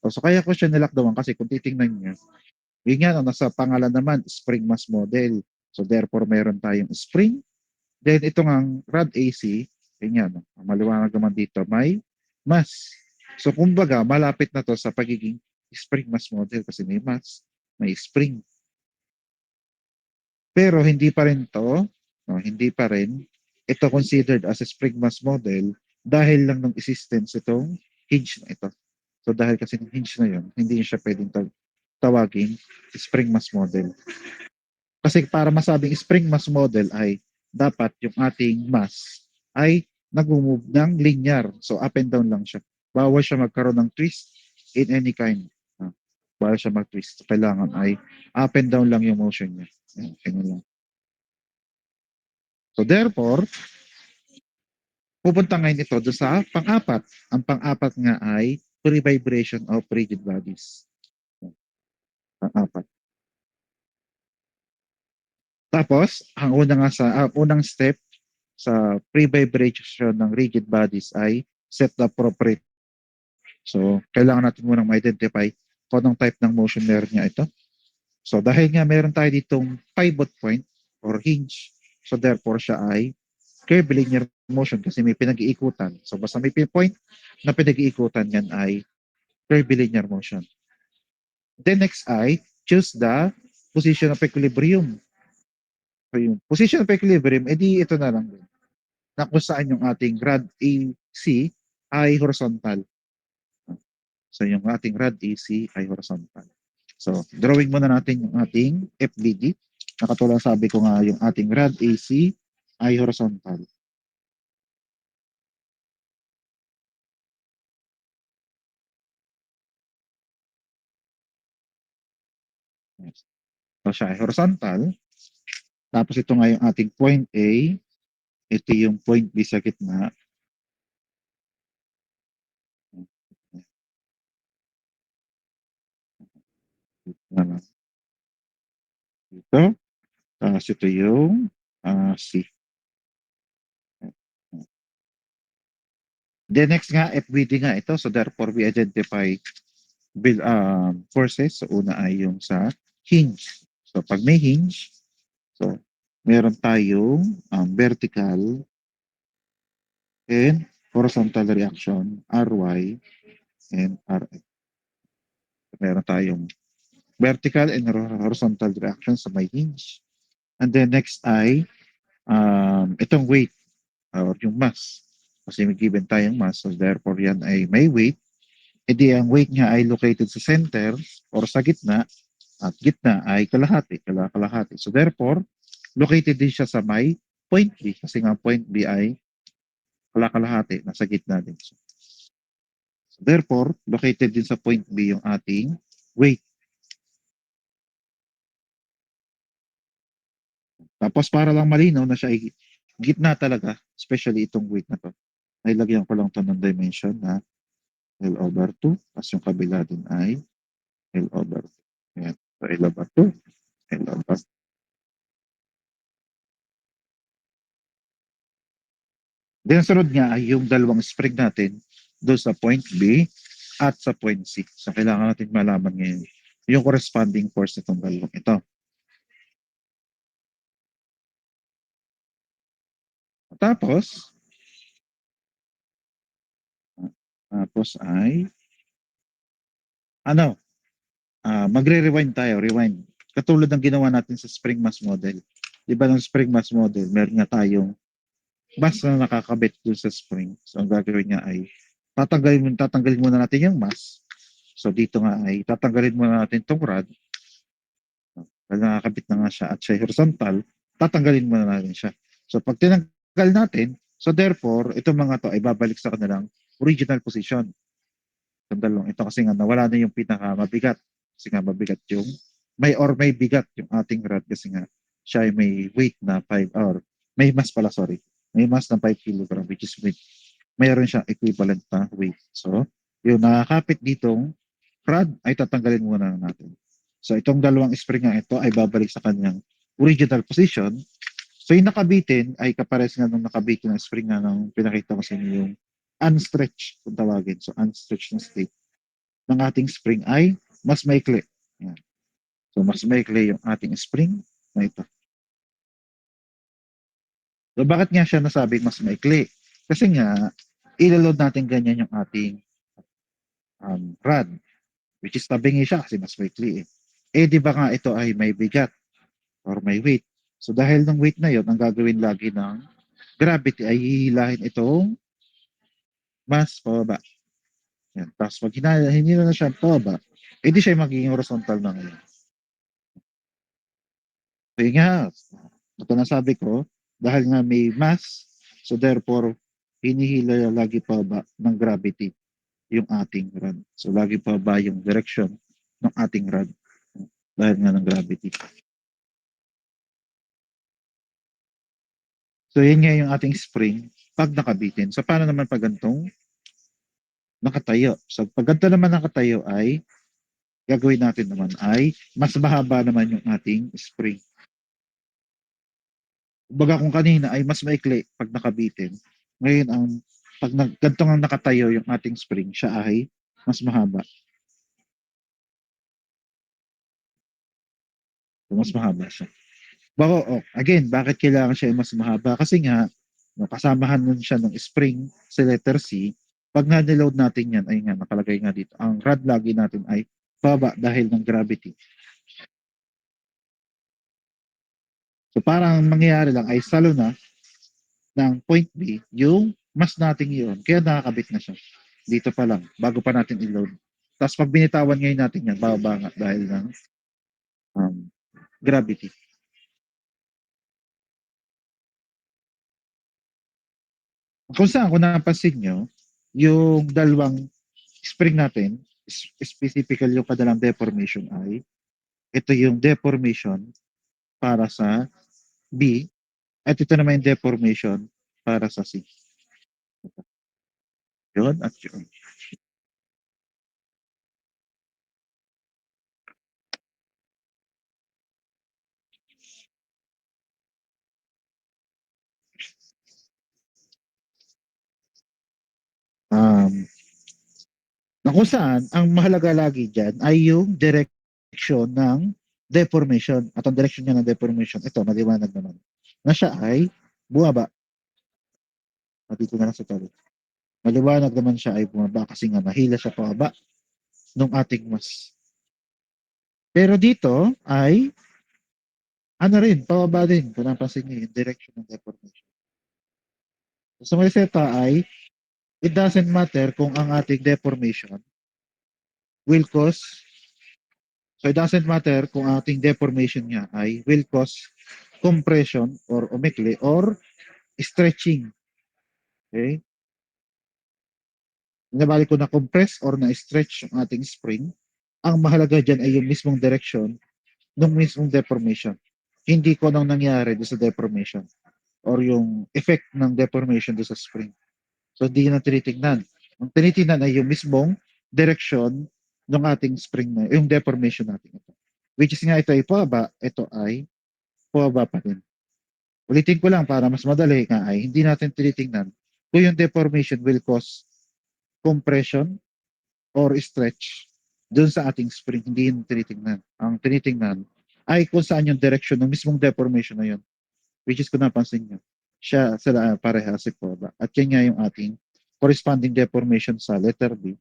So, kaya ko siya nilakdawan kasi kung titingnan niyo, yun nga, nasa pangalan naman, spring mass model. So, therefore, meron tayong spring. Then, ito nga, rod AC, yun nga, no? Maliwanag naman dito, may mass. So, kumbaga, malapit na to sa pagiging spring mass model kasi may mass, may spring. Pero hindi pa rin to, no, hindi pa rin ito considered as a spring mass model dahil lang ng existence itong hinge na ito. So dahil kasi ng hinge na yun, hindi siya pwedeng tawaging spring mass model. Kasi para masabing spring mass model ay dapat yung ating mass ay nag-move ng linear. So up and down lang siya. Bawal siya magkaroon ng twist in any kind. para siya mag-twist. Kailangan ay up and down lang yung motion niya. Ayan, ganyan lang. So therefore, pupunta ngayon ito doon sa pang-apat. Ang pang-apat nga ay free vibration of rigid bodies. Pang-apat. Tapos, ang unang step sa free vibration ng rigid bodies ay set the appropriate. So, kailangan natin munang ma-identify kung anong type ng motion meron niya ito. So, dahil nga meron tayo ditong pivot point or hinge, so therefore siya ay curvilinear motion kasi may pinag-iikutan. So, basta may point na pinag-iikutan yan ay curvilinear motion. Then next ay choose the position of equilibrium. So, yung position of equilibrium, edi ito na lang. Na kung saan yung ating rod AC ay horizontal. So, yung ating rod AC ay horizontal. So, drawing muna natin yung ating FBD. Nakatulong sabi ko nga yung ating rod AC ay horizontal. Yes. So, siya ay horizontal. Tapos ito nga yung ating point A. Ito yung point B sa gitna. Dito. Tapos ito yung C. Then next nga, FBD nga ito. So therefore, we identify forces. So una ay yung sa hinge. So pag may hinge, so meron tayong vertical and horizontal reaction, RY and RX. Meron tayong vertical and horizontal reaction sa may hinge. And then next ay itong weight or yung mass. Kasi may given tayong mass, so therefore yan ay may weight. E di ang weight niya ay located sa center or sa gitna at gitna ay kalahati. So therefore, located din siya sa may point B kasi nga point B ay kalahati, nasa gitna din siya. So therefore, located din sa point B yung ating weight. Tapos para lang malinaw na siya ay gitna talaga, especially itong weight na to, ay lagyan ko lang to ng dimension na L over 2, tapos yung kabila din ay L over 2. Ayan. So L over 2, L over 2. Then sunod nga ay yung dalawang spring natin doon sa point B at sa point C. So kailangan natin malaman ngayon yung corresponding force nitong dalawang ito. Tapos, ay magre-rewind tayo, rewind. Katulad ng ginawa natin sa spring mass model. Di ba ng spring mass model, meron nga tayong mass na nakakabit doon sa spring. So ang gagawin niya ay tatanggalin muna natin yung mass. So dito nga ay tatanggalin muna natin itong rod. Dahil nakakabit na nga siya at siya horizontal, tatanggalin muna natin siya. So pag tinanggal natin, so therefore, itong mga to ay babalik sa kanilang original position. Itong dalawang ito kasi nga nawala na yung pinakamabigat. Kasi nga mabigat yung may bigat yung ating rod kasi nga siya ay may weight na 5 or may mass pala, sorry. May mass na 5 kg which is weight. Mayroon siyang equivalent na weight. So, yung nakakapit ditong rod ay tatanggalin muna natin. So, itong dalawang spring nga ito ay babalik sa kanyang original position. So, yung nakabitin ay kapares nga nung nakabitin ng spring nga nung pinakita ko sa inyo yung unstretched kung tawagin. So, unstretched na state ng ating spring ay mas maikli. Yan. So, mas maikli yung ating spring na ito. So, bakit nga siya nasabing mas maikli? Kasi nga, ilaload natin ganyan yung ating rod, which is tabingi siya kasi mas maikli eh. Eh, di ba nga ito ay may bigat or may weight. So, dahil ng weight na yon ang gagawin lagi ng gravity ay hihilahin itong mass pababa. Yan. Tapos pag hinila na siya pababa, edi siya magiging horizontal na ngayon. Kaya nga, ito na sabi ko, dahil nga may mass, so therefore, hinihila lagi pababa ng gravity yung ating rod. So, lagi pababa yung direction ng ating rod dahil nga ng gravity. So, yan nga yung ating spring pag nakabitin. So, paano naman pag gantong nakatayo? So, pag ganito naman nakatayo ay gagawin natin naman ay mas mahaba naman yung ating spring. Kumbaga kung kanina ay mas maikli pag nakabitin, ngayon ang pag ganito nga nakatayo yung ating spring, siya ay mas mahaba. So, mas mahaba siya. Again, bakit kailangan siya ay mas mahaba? Kasi nga, no, kasamahan nun siya ng spring sa letter C. Pag nga niload natin yan, ay nga, nakalagay nga dito, ang rod lagi natin ay baba dahil ng gravity. So parang mangyayari lang ay salo na ng point B, yung mas nating yun. Kaya nakakabit na siya. Dito pa lang, bago pa natin i-load. Tapos pag binitawan ngayon natin yan, bababa nga dahil ng gravity. Kung saan, kung napansin nyo, yung dalawang spring natin, specifically yung kadalang deformation ay, ito yung deformation para sa B, at ito naman yung deformation para sa C. Yun at yun. Na kung saan, ang mahalaga lagi dyan ay yung direction ng deformation. At ang direction niya ng deformation, ito, maliwanag naman, na siya ay buwaba. Dito na lang sa tali. Maliwanag naman siya ay bumaba kasi nga nahila siya pababa nung ating mas. Pero dito ay ano rin, pababa din. Kung napansin niyo yung direction ng deformation. So, sa reseta ay it doesn't matter kung ang ating deformation will cause, so it doesn't matter kung ating deformation niya ay will cause compression or umikli or stretching. Okay? Nabalik ko na compress or na-stretch ang ating spring. Ang mahalaga dyan ay yung mismong direction ng mismong deformation. Hindi ko nang nangyari doon sa deformation or yung effect ng deformation doon sa spring. So, hindi na tinitignan. Ang tinitignan ay yung mismong direction ng ating spring na, yung deformation natin ito. Which is nga ito ay pababa, ito ay pababa pa rin. Ulitin ko lang para mas madali nga ay hindi natin tinitingnan kung yung deformation will cause compression or stretch doon sa ating spring. Hindi yun tinitingnan. Ang tinitingnan ay kung saan yung direction ng mismong deformation na yun. Which is kung napansin nyo, siya sila parehas si pababa. At yan nga yung ating corresponding deformation sa letter B.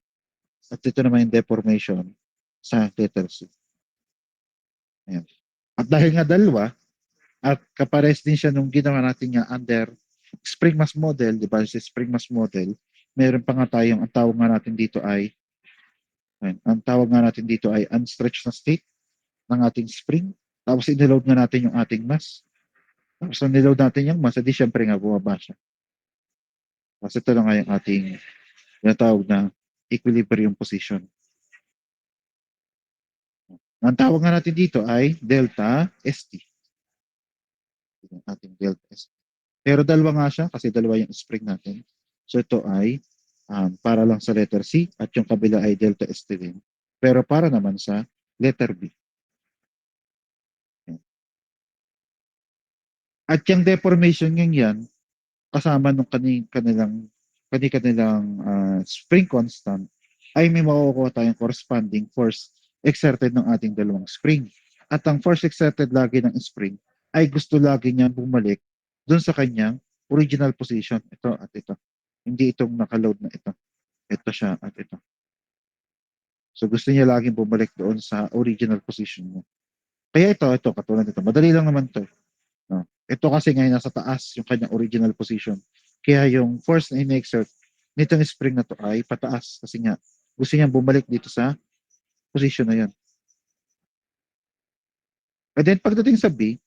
At ito naman yung deformation sa letter C. Ayan. At dahil nga dalawa, at kapares din siya nung ginawa natin nga under spring mass model, di ba? Sa spring mass model, meron pa nga tayong, ang tawag nga natin dito ay, ang tawag nga natin dito ay unstretched na state ng ating spring. Tapos iniload nga natin yung ating mass. Tapos nung niload natin yung mass, edi syempre nga bumaba siya. Kasi ito na nga yung ating tinatawag na equilibrium position. Ang tawag nga natin dito ay delta ST. Yung ating delta ST. Pero dalawa nga siya kasi dalawa yung spring natin. So ito ay para lang sa letter C at yung kabila ay delta ST din. Pero para naman sa letter B. At yung deformation ng yan, kasama nung kanilang spring constant, ay may makukuha tayong corresponding force exerted ng ating dalawang spring. At ang force exerted lagi ng spring ay gusto lagi niyang bumalik dun sa kanyang original position. Ito at ito. Hindi itong nakaload na ito. Ito siya at ito. So gusto niya laging bumalik doon sa original position niya. Kaya ito, katulad nito. Madali lang naman to. No? Ito kasi ngayon nasa taas yung kanyang original position. Kaya yung force na in-exert nitong spring na to ay pataas kasi nga gusto niyang bumalik dito sa position na yan. And then pagdating sa B,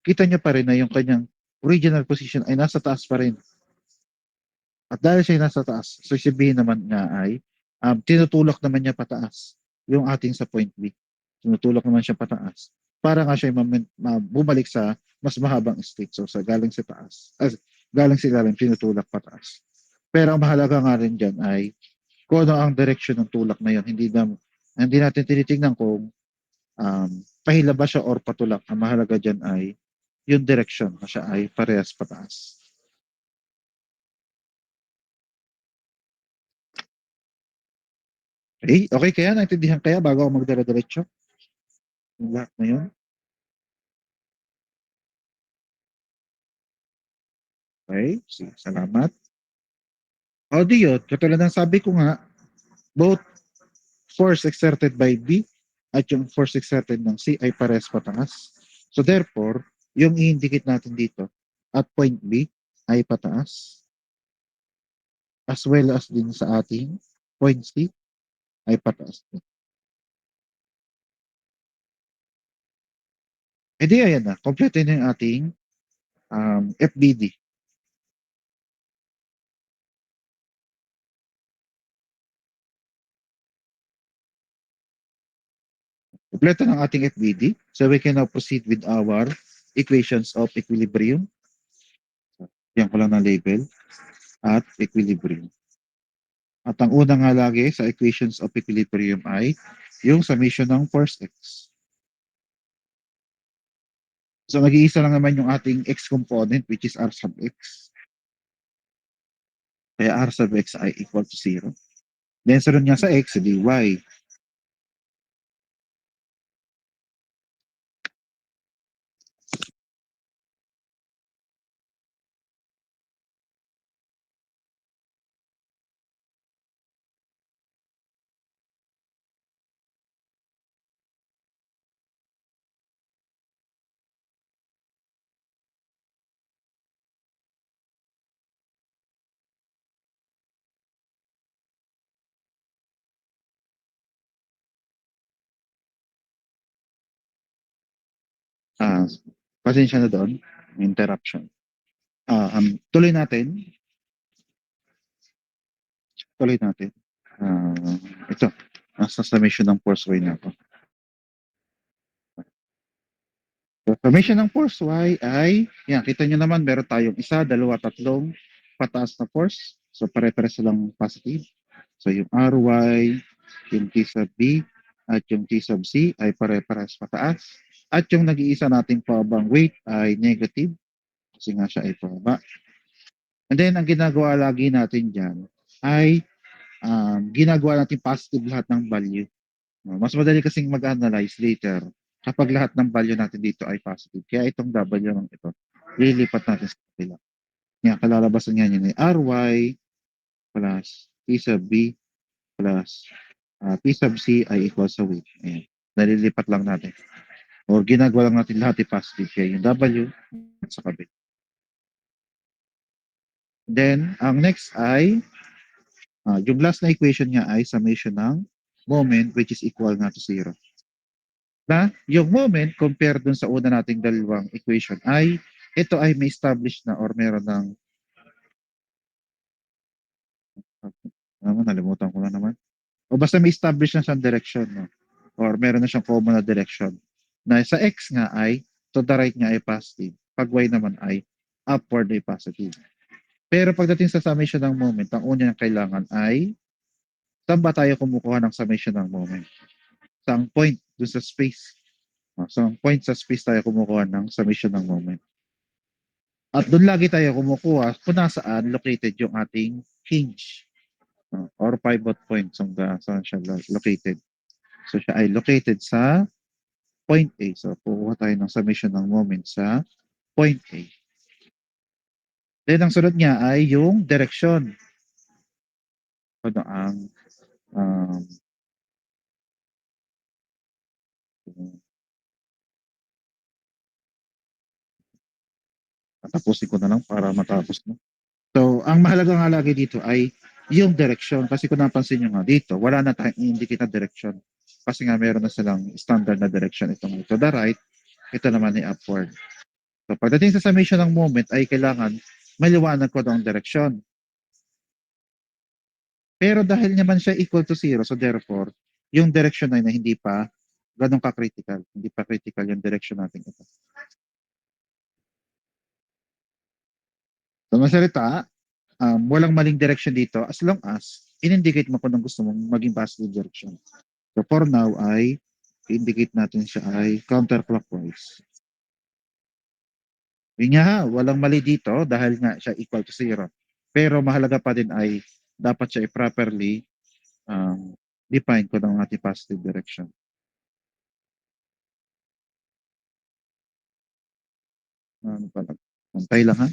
kita niyo pa rin na yung kanyang original position ay nasa taas pa rin. At dahil siya nasa taas, so sabihin naman nga ay tinutulak naman niya pataas yung ating sa point B. Tinutulak naman siya pataas para nga siya bumalik sa mas mahabang state. So sa galing sa taas, galing sa ilalim, tinutulak pataas. Pero ang mahalaga nga rin dyan ay kung ano ang direction ng tulak na yun. Hindi natin tinitingnan kung pahilaba siya or patulak. Ang mahalaga dyan ay yung direction na siya ay parehas pataas. Okay kaya? Naintindihan kaya bago ako magdala-diretso? Yung lahat na yun? Okay, sige, salamat. O di yun, katulad ng sabi ko nga, both force exerted by B at yung force exerted ng C ay parehas pataas. So therefore, yung i-indicate natin dito at point B ay pataas as well as din sa ating point C ay pataas din. E di ayan na, kompleto na yung ating FBD. Kompleto ng ating FBD. So we can now proceed with our equations of equilibrium. Yan ko lang ng label. At equilibrium. At ang una nga lagi sa equations of equilibrium ay yung summation ng force x. So nag-iisa lang naman yung ating x component which is r sub x. Kaya r sub x ay equal to 0. Then sunod nga sa x, dy. Ah, pasensya na doon. Interruption. Tuloy natin. Tuloy natin. Ito. Nasa summation ng force y na ito. So, summation ng force y ay, yan, kita nyo naman, meron tayong isa, dalawa, tatlong pataas na force. So, pare-pares lang positive. So, yung ry, yung t sub b, at yung t sub c ay pare-pares pataas. At yung nag-iisa nating pabang weight ay negative. Kasi nga siya ay pababa. And then, ang ginagawa lagi natin dyan ay ginagawa natin positive lahat ng value. Mas madali kasing mag-analyze later kapag lahat ng value natin dito ay positive. Kaya itong W ng ito, lilipat natin sa kapila. Nga, kalalabasan nga yun ay Ry plus T sub B plus T sub C ay equal sa weight. Ayan. Nalilipat lang natin. O ginagawa lang natin lahat ay positive. Kaya yung W sa kabila. Then, ang next ay yung last na equation niya ay summation ng moment which is equal nga to 0. Na yung moment compared dun sa una nating dalawang equation ay ito ay may established na or meron ng nalimutan ko na naman. O basta may established na siyang direction, no? Or meron na siyang common na direction. Na sa x nga ay to the right nga ay positive. Pag y naman ay upward ay positive. Pero pagdating sa summation ng moment, ang una niyang kailangan ay saan ba tayo kumukuha ng summation ng moment? Sa point dun sa space. Sa point sa space tayo kumukuha ng summation ng moment. At doon lagi tayo kumukuha kung nasaan located yung ating hinge or pivot point saan siya located. So siya ay located sa point A. So kukuha tayo ng summation ng moment sa point A. Then ang sunod niya ay yung direction. Ano ang um, tapusin ko na lang para matapos na. So, ang mahalaga nga lagi dito ay yung direction. Kasi kung napansin nyo nga dito, wala na tayong indicate na direction. Kasi nga meron na silang standard na direction. Itong to the right, ito naman ay upward. So, pagdating sa summation ng moment ay kailangan maliwanag ko ang direction. Pero dahil naman siya equal to 0, so therefore, yung direction na hindi pa ganun ka-critical. Hindi pa critical yung direction natin ito. So, masalita, walang maling direction dito as long as in-indicate mo kung anong gusto mong maging positive direction. So for now ay indicate natin siya ay counterclockwise. Yun nga ha, walang mali dito dahil nga siya equal to 0. Pero mahalaga pa din ay dapat siya properly define ko ng ating positive direction. Ano pala? Pantay lang ha.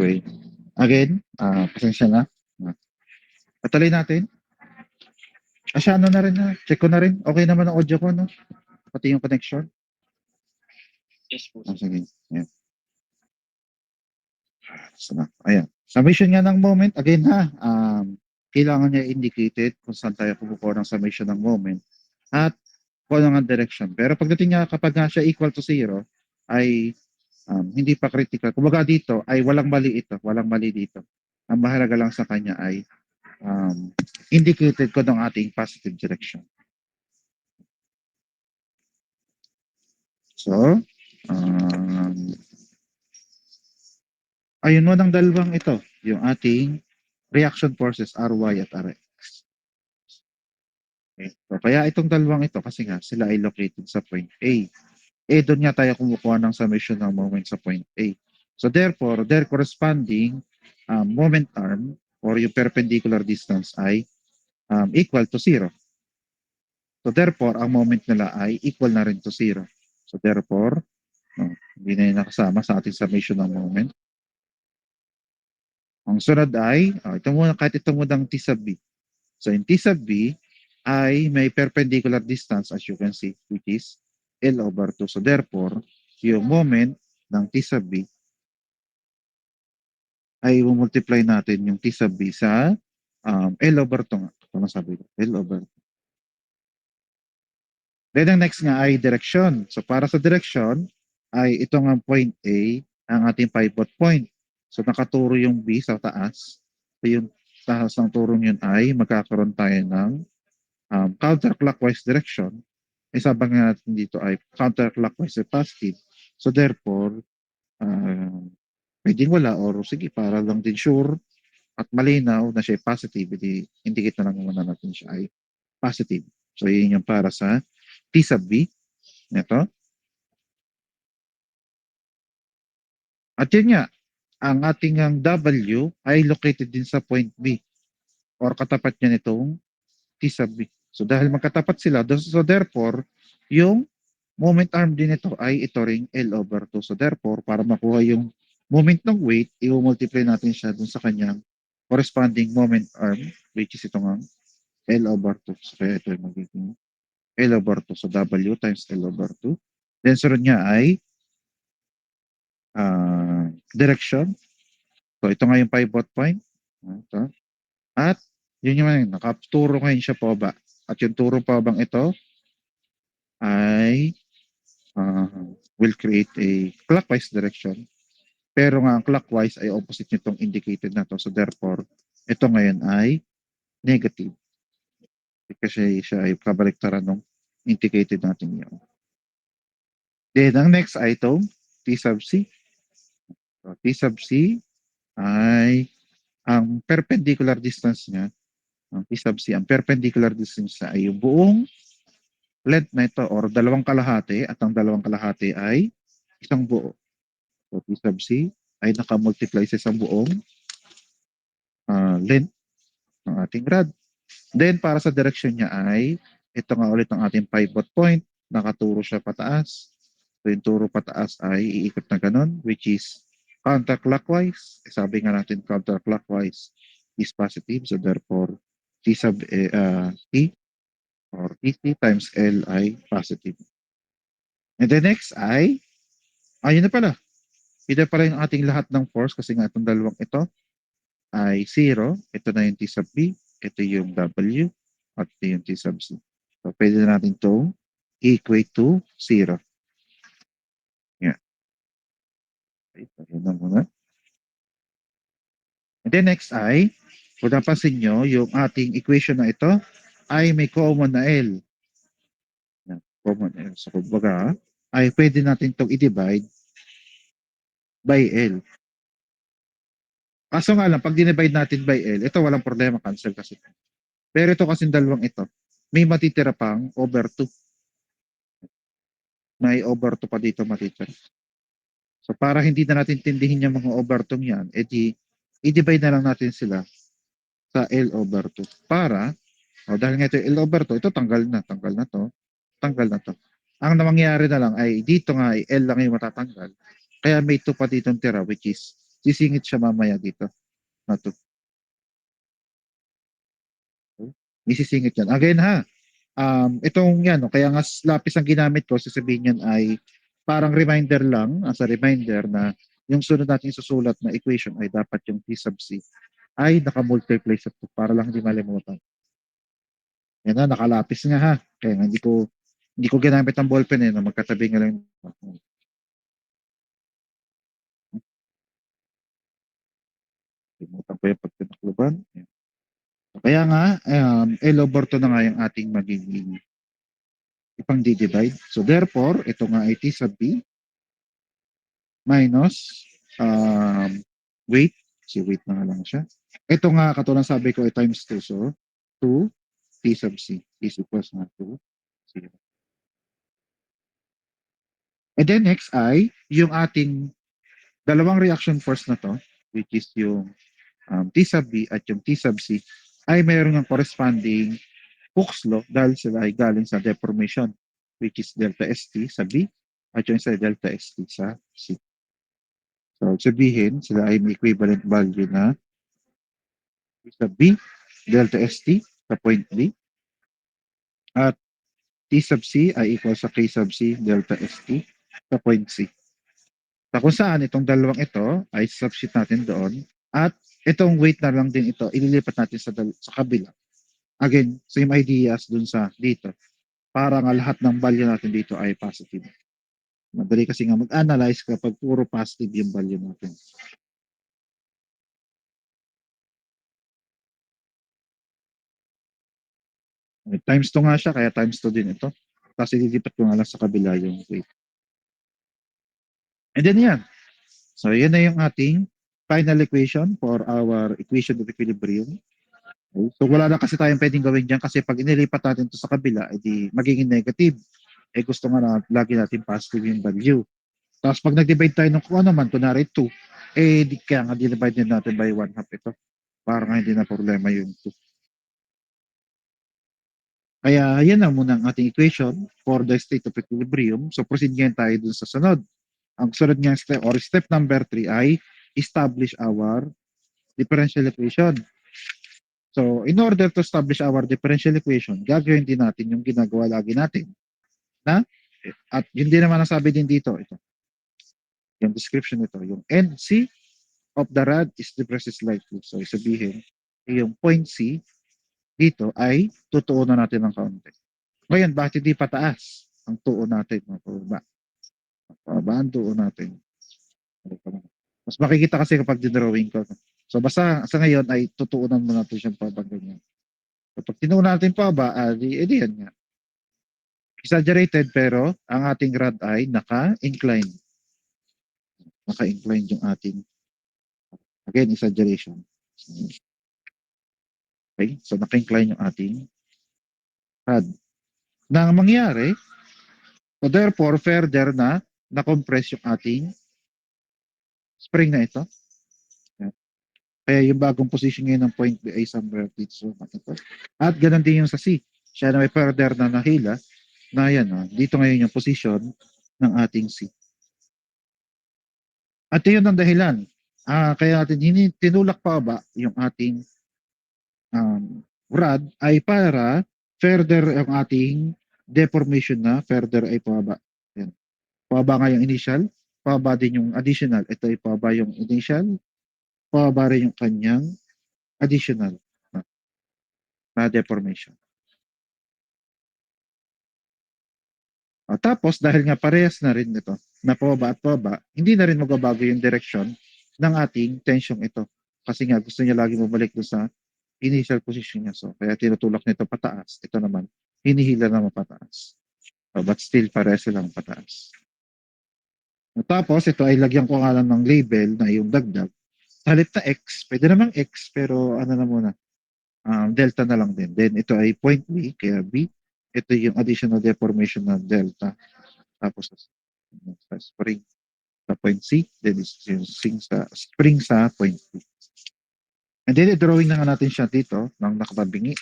Anyway, again, pasensya na. Patuloy natin. Asya ano na rin na. Check ko na rin. Okay naman ang audio ko, no? Pati yung connection. Yes po. Sige. Ayan. So, ayan. Summation nga ng moment. Again ha, kailangan niya indicated kung saan tayo kumukuha ng summation ng moment at kung ano ang direction. Pero pagdating nga kapag nga siya equal to 0, ay hindi pa critical. Kumbaga dito ay walang mali ito. Walang mali dito. Ang mahalaga lang sa kanya ay indicated ko ng ating positive direction. So, ayun mo ng dalawang ito, yung ating reaction forces Ry at Rx. Okay. So, kaya itong dalawang ito kasi nga sila ay located sa point A. Doon nga tayo kumukuha ng summation ng moment sa point A. So therefore, their corresponding moment arm or yung perpendicular distance ay equal to 0. So therefore, ang moment nila ay equal na rin to 0. So therefore, hindi na yun nakasama sa ating summation ng moment. Ang sunod ay, ito muna, kahit ito munang T sub B. So in T sub B ay may perpendicular distance as you can see, which is L over 2. So therefore, yung moment ng T sub B ay multiply natin yung T sub B sa L over 2 nga. Tama sabi ko, L over 2. Then ang next nga ay direction. So para sa direction, ay ito nga point A, ang ating pivot point. So nakaturo yung B sa taas. So yung taas ng turong yun ay magkakaroon tayo ng counterclockwise direction. Isabang nga natin dito ay counterclockwise at positive. So therefore, pwedeng wala or sige, para lang din sure at malinaw na siya ay positive, indicate na lang muna natin siya ay positive. So yun yung para sa T sub B. Ito. At yun nga, ang ating ang W ay located din sa point B or katapat niya nitong T sub B. So dahil magkatapat sila, so therefore, yung moment arm din ito ay ito ring L over 2. So therefore, para makuha yung moment ng weight, i-multiply natin siya dun sa kanyang corresponding moment arm, which is ito nga L over 2. So kaya ito yung magiging L over 2. So W times L over 2. Then sunod niya ay direction. So ito nga yung pivot point. Ito. At yun yung nakaturo ngayon siya pababa. At yung turo pababang ito ay will create a clockwise direction. Pero nga ang clockwise ay opposite nitong indicated na to. So therefore, ito ngayon ay negative. Kasi siya ay kabaliktaran ng indicated natin yun. Then, ang next item, T sub C. So, T sub C ay ang perpendicular distance niya, ang T sub C, ang perpendicular distance niya ay yung buong length na ito or dalawang kalahati at ang dalawang kalahati ay isang buo. So, T sub C ay nakamultiply sa isang buong length ng ating rod. Then, para sa direction niya ay, ito nga ulit ang ating pivot point, nakaturo siya pataas. So, yung turo pataas ay iikot na ganun, which is counterclockwise. Sabi nga natin, counterclockwise is positive. So, therefore, T sub T or TT times L ay positive. And the next ay, ayun na pala. Ito pala yung ating lahat ng force kasi nga itong dalawang ito ay 0. Ito na yung T sub B. Ito yung W. At ito yung T sub C. So, pwede na natin ito equate to 0. Yan. Okay, so yun na muna. And then next ay, kung napansin nyo, yung ating equation na ito ay may common na L. Yan, common L. So, kumbaga, ay pwede natin itong i-divide by L. Kaso nga lang, pag dinivide natin by L, ito walang problema, cancel kasi. Pero ito kasi dalawang ito, may matitira pang over 2. May over 2 pa dito matitira. So para hindi na natin tindihin yung mga over 2 yan, edi i-divide na lang natin sila sa L over 2. Para, dahil nga ito L over 2, ito tanggal na to, tanggal na to. Ang mangyayari na lang ay dito nga ay L lang yung matatanggal. Kaya may 2 pa dito tira which is sisingit siya mamaya dito na 2. May sisingit yan. Again ha, itong yan, no, kaya nga lapis ang ginamit ko, sasabihin yan ay parang reminder lang, as a reminder na yung sunod natin susulat na equation ay dapat yung T sub C ay nakamultiply sa 2 para lang hindi malimutan. Yan na, nakalapis nga ha. Kaya nga hindi ko ginamit ang ballpen na magkatabi nga lang. Limutan ko yung pag pinakluban. Kaya nga, L over 2 na nga yung ating magiging ipang divide. So therefore, ito nga ay T sub B minus weight. Si weight na nga lang siya. Ito nga, katulad sabi ko, ay times 2. So, 2 T sub C is equals na 2, 0. And then next ay, yung ating dalawang reaction force na to, which is yung T sub B at yung T sub C, ay mayroon ng corresponding Hooke's law dahil sila ay galing sa deformation, which is delta ST sa B at yung isa delta ST sa C. So, sabihin, sila ay may equivalent value na sa B, delta ST sa point B, at T sub C ay equal sa K sub C, delta ST sa point C. Sa kung saan itong dalawang ito ay substitute natin doon at itong weight na lang din ito, ililipat natin sa kabila. Again, same ideas dun sa dito. Para nga lahat ng value natin dito ay positive. Madali kasi nga mag-analyze kapag puro positive yung value natin. Times 2 nga siya, kaya times 2 din ito. Tapos ililipat ko nga lang sa kabila yung weight. And then yan. So yan na yung ating final equation for our equation of equilibrium. Okay. So wala na kasi tayong pwedeng gawin dyan kasi pag inilipat natin ito sa kabila, edi magiging negative. Eh gusto nga na lagi natin positive yung value. Tapos pag nag-divide tayo ng kung ano man, kunwari 2, kaya nga divide din natin by 1/2 ito. Para nga hindi na problema yung 2. Kaya yan na muna ang ating equation for the state of equilibrium. So proceed ngayon tayo dun sa sunod. Ang sunod nga step or step number 3 ay establish our differential equation. So in order to establish our differential equation, gagawin din natin yung ginagawa lagi natin. At yun din naman ang sabi din dito, ito, yung description nito, yung NC of the rod is depressed slightly. So sabihin, yung point C dito ay tutuunan natin ng kaunti. Ngayon, bakit hindi pataas ang tuon natin? Pababa. Pababa ang tuon natin. Mas makikita kasi kapag dinrawing ko. So basta sa ngayon ay tutuunan mo natin siyang pabaganyan. Kapag tinuna natin pababa, edi yan nga. Exaggerated pero ang ating rod ay naka-incline. Naka-incline yung ating, again, exaggeration. Okay? So, naka-incline yung ating rod. Na ang mangyari, so therefore, further na-compress yung ating spring na ito. Yan. Kaya yung bagong position ngayon ng point B ay somewhere dito. So, ito. At ganun din yung sa C. Siya na may further na nahila na yan. Dito ngayon yung position ng ating C. At yun ang dahilan. Kaya natin tinulak pa ba yung ating rod ay para further ang ating deformation na further ay pababa. Yan. Pababa nga yung initial, pababa din yung additional. Ito ay pababa yung initial, pababa rin yung kanyang additional na deformation. Tapos dahil nga parehas na rin ito, na pababa at pababa, hindi na rin magbabago yung direction ng ating tension ito. Kasi nga gusto niya lagi bumalik doon sa initial position niya. So kaya tinutulak nito pataas. Ito naman, hinihila naman pataas. But still parehas silang pataas. Tapos ito ay lagyan ko nga lang ng label na yung dagdag. Sa halip na X, pwede namang X pero ano na muna, delta na lang din. Then ito ay point B, kaya B. Ito yung additional deformation ng delta. Tapos sa spring sa point C, then is yung spring sa point B. And then drawing na nga natin siya dito ng nakababingi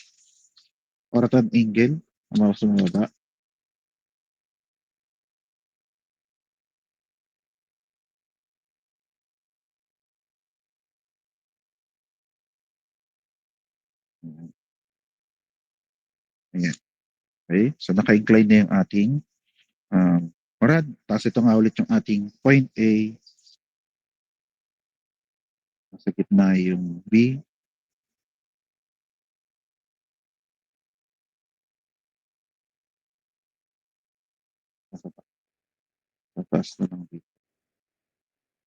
or at an angle na masunod. Ayan. Okay? So naka-incline na yung ating rod. Tapos ito nga ulit yung ating point A. Nasa gitna yung B. Nasa taas na ng B.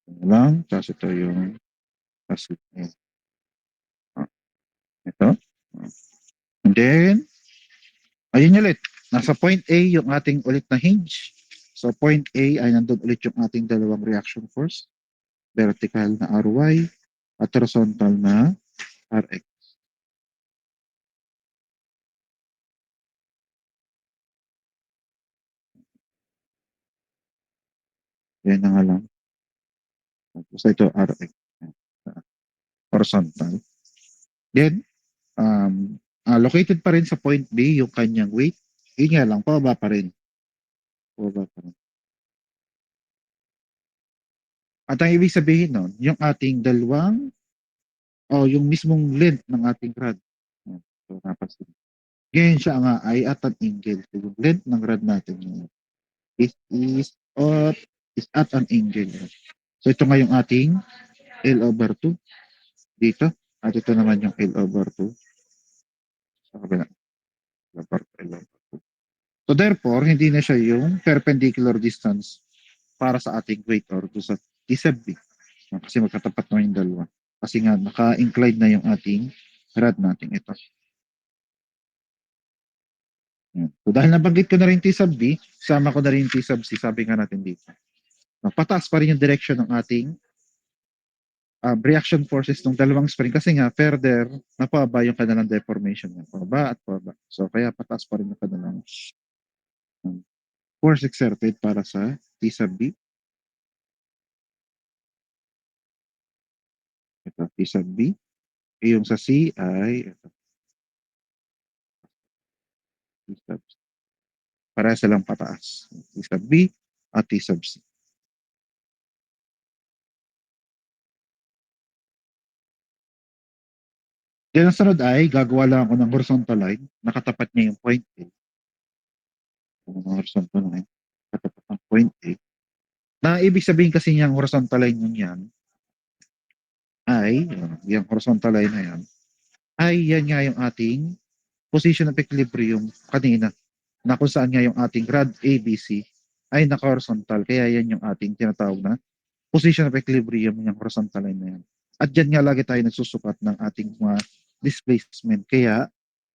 Ito lang. Tapos ito yung ito. And then, ayun ulit. Nasa point A yung ating ulit na hinge. So point A ay nandun ulit yung ating dalawang reaction force. Vertical na RY at horizontal na RX. Yan na nga lang. Tapos ito RX. Horizontal. Then, located pa rin sa point B yung kanyang weight. Yun nga lang, pababa pa rin. Pababa pa rin. At ang ibig sabihin nun, yung ating dalawang yung mismong length ng ating rod. So, napansin. Ngayon siya nga ay at an angle. So, yung length ng rod natin is at an angle. So, ito nga yung ating L over 2 dito. At ito naman yung L over 2 sa kabila. L over 2. So, therefore, hindi na siya yung perpendicular distance para sa ating weight or sa T sub B. Kasi magkatapat na yung dalawa. Kasi nga, naka-incline na yung ating rod natin. Ito. So, dahil nabanggit ko na rin T sub B, sama ko na rin T sub C, sabi nga natin dito. Pataas pa rin yung direction ng ating reaction forces ng dalawang spring kasi nga further napaba yung kanilang deformation niya. Pababa at pababa. So, kaya pataas pa rin yung kanilang force exerted para sa T sub B. Ito, T sub B. Yung sa C ay ito, T sub C. Para silang pataas. T sub B at T sub C. Then ang sunod ay gagawa lang ako ng horizontal line. Nakatapat niya yung point A. Horizontal line. Nakatapat ng point A. Na ibig sabihin kasi niyang horizontal line yun yan ay, yung horizontal line na yan, ay yan nga yung ating position of equilibrium kanina na kung saan nga yung ating rod ABC ay naka-horizontal. Kaya yan yung ating tinatawag na position of equilibrium yung horizontal line na yan. At dyan nga lagi tayo nagsusukat ng ating mga displacement. Kaya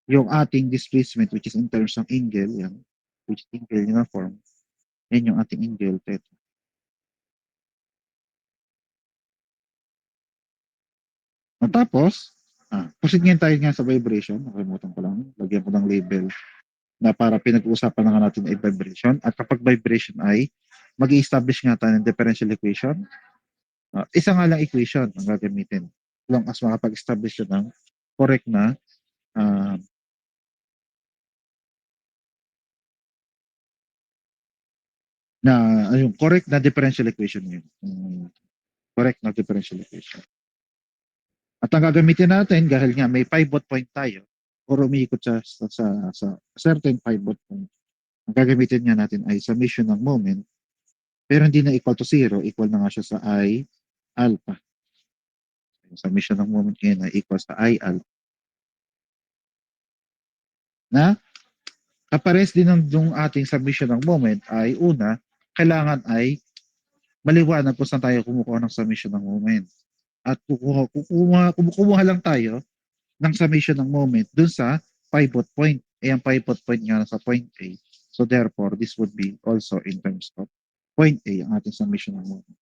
yung ating displacement which is in terms ng angle, yan, which is angle uniform, yan yung ating angle theta. At tapos, proceed ngayon tayo nga sa vibration. Nakalimutan ko lang, lagyan ko ng label na para pinag-uusapan na nga natin ay vibration. At kapag vibration ay, mag-i-establish nga tayo ng differential equation. Isa nga lang equation ang gagamitin. Long as makapag-establish yun ng correct yung correct na differential equation yun. Correct na differential equation. At ang gagamitin natin, dahil nga may pivot point tayo, or umiikot sa certain pivot point, ang gagamitin nga natin ay summation ng moment, pero hindi na equal to zero, equal na nga siya sa I alpha. Yung summation ng moment ngayon ay equal sa I alpha. Na kapares din ng ating summation ng moment ay una, kailangan ay maliwanag kung saan tayo kumukuha ng summation ng moment. At kumukuha lang tayo ng summation ng moment dun sa pivot point. Ang pivot point nga sa point A. So therefore, this would be also in terms of point A ang ating summation ng moment.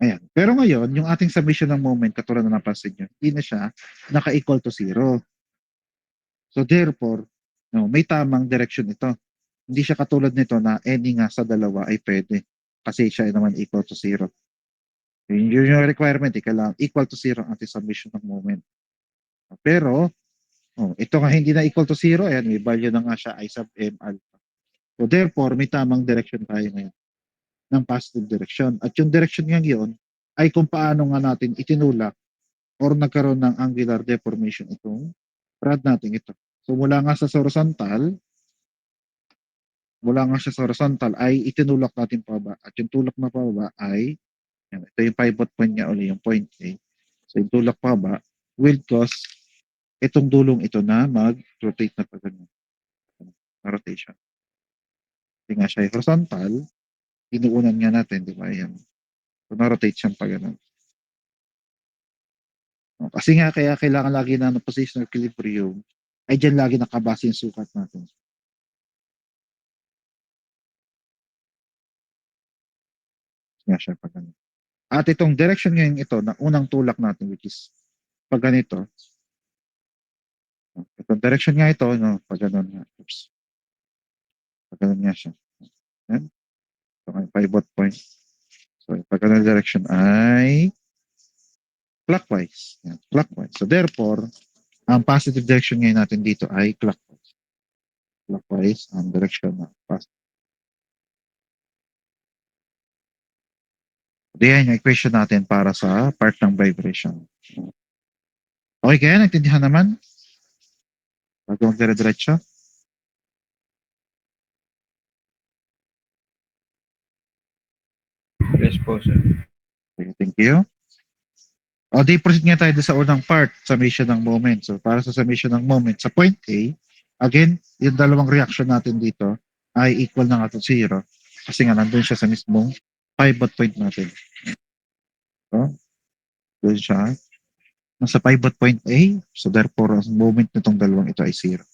Ayan. Pero ngayon, yung ating summation ng moment, katulad na napansin nyo, hindi na siya naka-equal to zero. So therefore, may tamang direction ito. Hindi siya katulad nito na any nga sa dalawa ay pwede. Kasi siya ay naman equal to zero. Yun yung requirement, kailangan equal to zero ang ating summation ng moment. Pero, ito nga hindi na equal to zero, ayan, may value na nga siya I sub m alpha. So therefore, may tamang direction tayo ngayon ng positive direction. At yung direction nga yun ay kung paano nga natin itinulak or nagkaroon ng angular deformation itong rod natin ito. So mula nga sa horizontal ay itinulak natin pababa. At yung tulak na pababa ay, yan, ito yung pivot point niya ulit, yung point A. So yung tulak pababa will cause itong dulong ito na mag-rotate na pag ganun. Rotation. Hindi nga siya horizontal, inuunan nga natin, di ba? Yan. So na-rotate siyang pag ganun. Kasi nga kaya kailangan lagi na ng positional equilibrium ay dyan lagi nakabase yung sukat natin. Nga siya pag ganun. At itong direction ngayon ito na unang tulak natin which is pag ganito. Itong direction nga ito, no, pag ganun nga. Oops. Pag ganun nga siya. Yan. So, may pivot point. So, pag ganun direction ay clockwise. Yan, clockwise. So, therefore, ang positive direction ngayon natin dito ay clockwise. Clockwise ang direction na positive. Diyan yung equation natin para sa part ng vibration. Okay kaya? Nagtindihan naman? Bago dire-diretso? Yes po, sir. Okay, thank you. O, di proceed nga tayo sa unang part, summation ng moment. So, para sa summation ng moment, sa point A, again, yung dalawang reaction natin dito ay equal na nga to zero. Kasi nga, nandun siya sa mismong pivot point natin. So, doon siya. Nasa pivot point A, so therefore, ang moment nitong dalawang ito ay zero.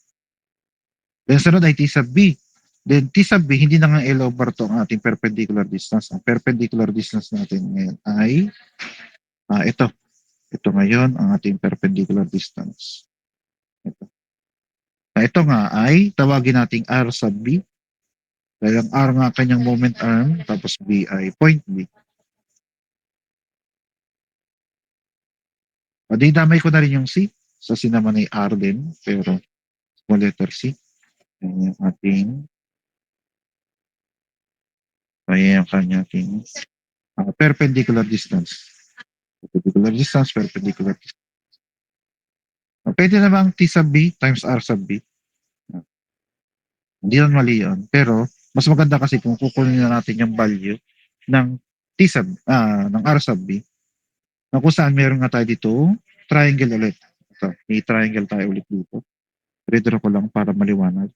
Then, sunod ay T sub B. Then, T sub B, hindi na nga L over to ang ating perpendicular distance. Ang perpendicular distance natin ngayon ay ito. Ito ngayon ang ating perpendicular distance. Ito nga ay tawagin nating R sub B. Dahil ang R nga kanyang moment arm, tapos B ay point B. O di damay ko na rin yung C. So C naman ay R din, pero small letter C. Yan yung ating, ayan yung kanyang perpendicular distance. Perpendicular distance, perpendicular distance. Pwede namang T sub B times R sub B. Hindi yan mali yun. Pero, mas maganda kasi kung kukunin na natin yung value ng ng R sub B, na kung saan meron nga tayo dito, triangle ulit. Ito, may triangle tayo ulit dito. Redraw ko lang para maliwanag.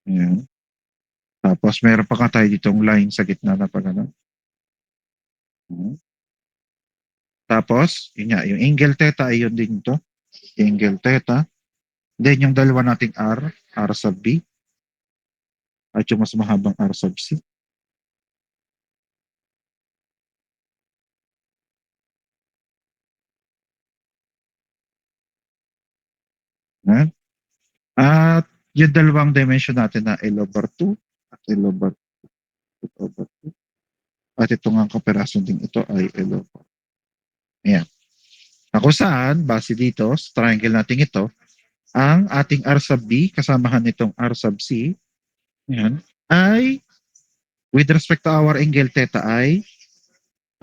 Ayan. Tapos, meron pa nga tayo ditong line sa gitna na pag ano. Hmm. Tapos, yun nga, yung angle theta ay yun din ito. Angle theta. Then yung dalawa nating R sub B, at yung mas mahabang R sub C. Yan. At yung dalawang dimension natin na L over 2 at L over 2. At ito nga kaperaso din ito ay L over. Ayan. Na kung saan, base dito, sa triangle natin ito, ang ating R sub B, kasamahan nitong R sub C, yan, ay, with respect to our angle theta ay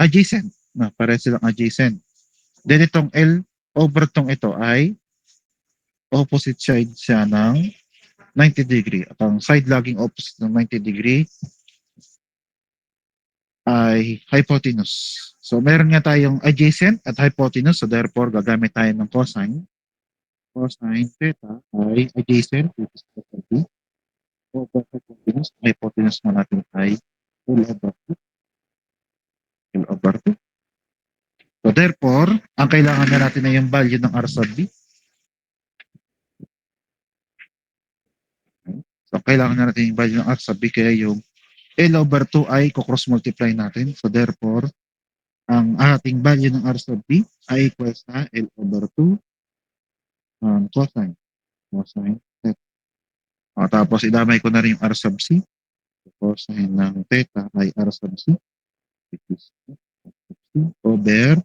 adjacent. Na, pareho silang adjacent. Then itong L over tong ito ay opposite side siya ng 90 degree. At ang side laging opposite ng 90 degree ay hypotenuse. So meron nga tayong adjacent at hypotenuse. So therefore, gagamit tayo ng cosine. Cosine theta ay adjacent, which is theta B. Over hypotenuse. Hypotenuse na natin ay L over 2. L over 2. So therefore, ang kailangan na natin ay yung value ng R sub B. So kailangan na natin yung value ng R sub B, kaya yung L over 2 ay cross multiply natin. So therefore, ang ating value ng R sub B ay equals na L over 2 cosine. Cosine theta. Tapos idamay ko na rin yung R sub C. Cosine ng theta ay R sub C, which is over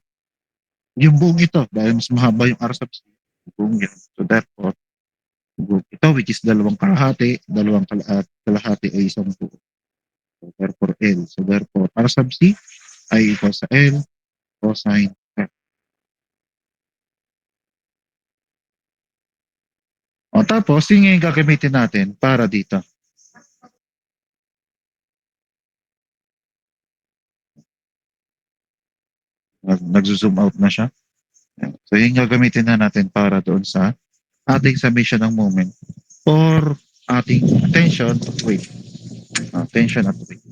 yung buong ito, dahil mas mahaba yung R sub C, yung buong yan. So therefore, ito, which is dalawang kalahati ay isang buo. So therefore L. So therefore R sub C ay equal sa L cosine theta. Tapos, yun yung gagamitin natin para dito. Nag-zoom out na siya. So, yun yung gagamitin na natin para doon sa ating summation ng moment or ating tension at weight. Tension at weight.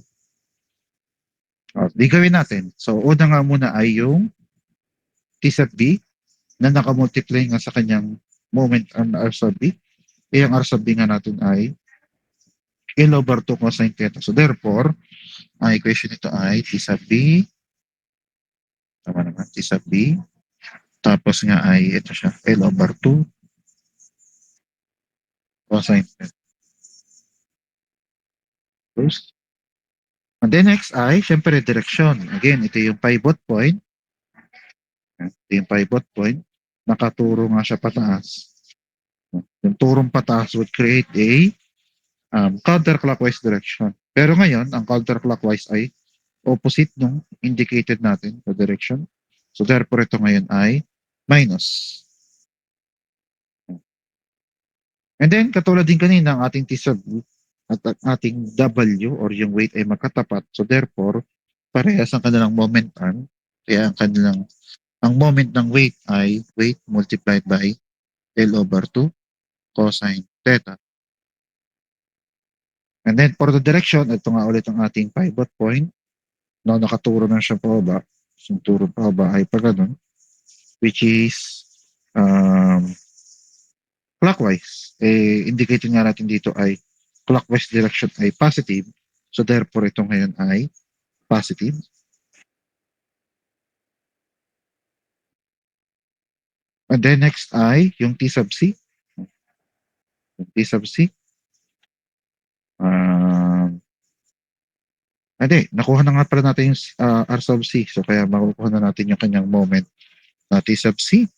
Di gawin natin. So, una nga muna ay yung T sub B na nakamultiply nga sa kanyang moment ang R sub B. Yung R sub B nga natin ay L over 2 cosine theta. So, therefore, ang equation nito ay T sub B, tama naman, T sub B, tapos nga ay ito siya, L over 2 cosine theta. And then next ay, syempre, direction. Again, ito yung pivot point. Ito yung pivot point. Nakaturo nga siya pataas. Yung turong pataas would create a counterclockwise direction. Pero ngayon, ang counterclockwise ay opposite nung indicated natin sa direction. So therefore, ito ngayon ay minus. And then, katulad din kanina, ang ating T sub at ang ating W or yung weight ay magkatapat. So therefore, parehas ang kanilang moment arm. Kaya ang moment ng weight ay weight multiplied by L over 2 cosine theta. And then for the direction, ito nga ulit ang ating pivot point. No, nakaturo na siya pababa. Yung turo pababa ay pa ganun, which is clockwise. Indicating nga natin dito ay clockwise direction ay positive. So therefore, ito ngayon ay positive. And then next ay yung T sub C. Yung T sub C. Hindi, nakuha na nga pala natin yung R sub C. So kaya makukuha na natin yung kanyang moment na T sub C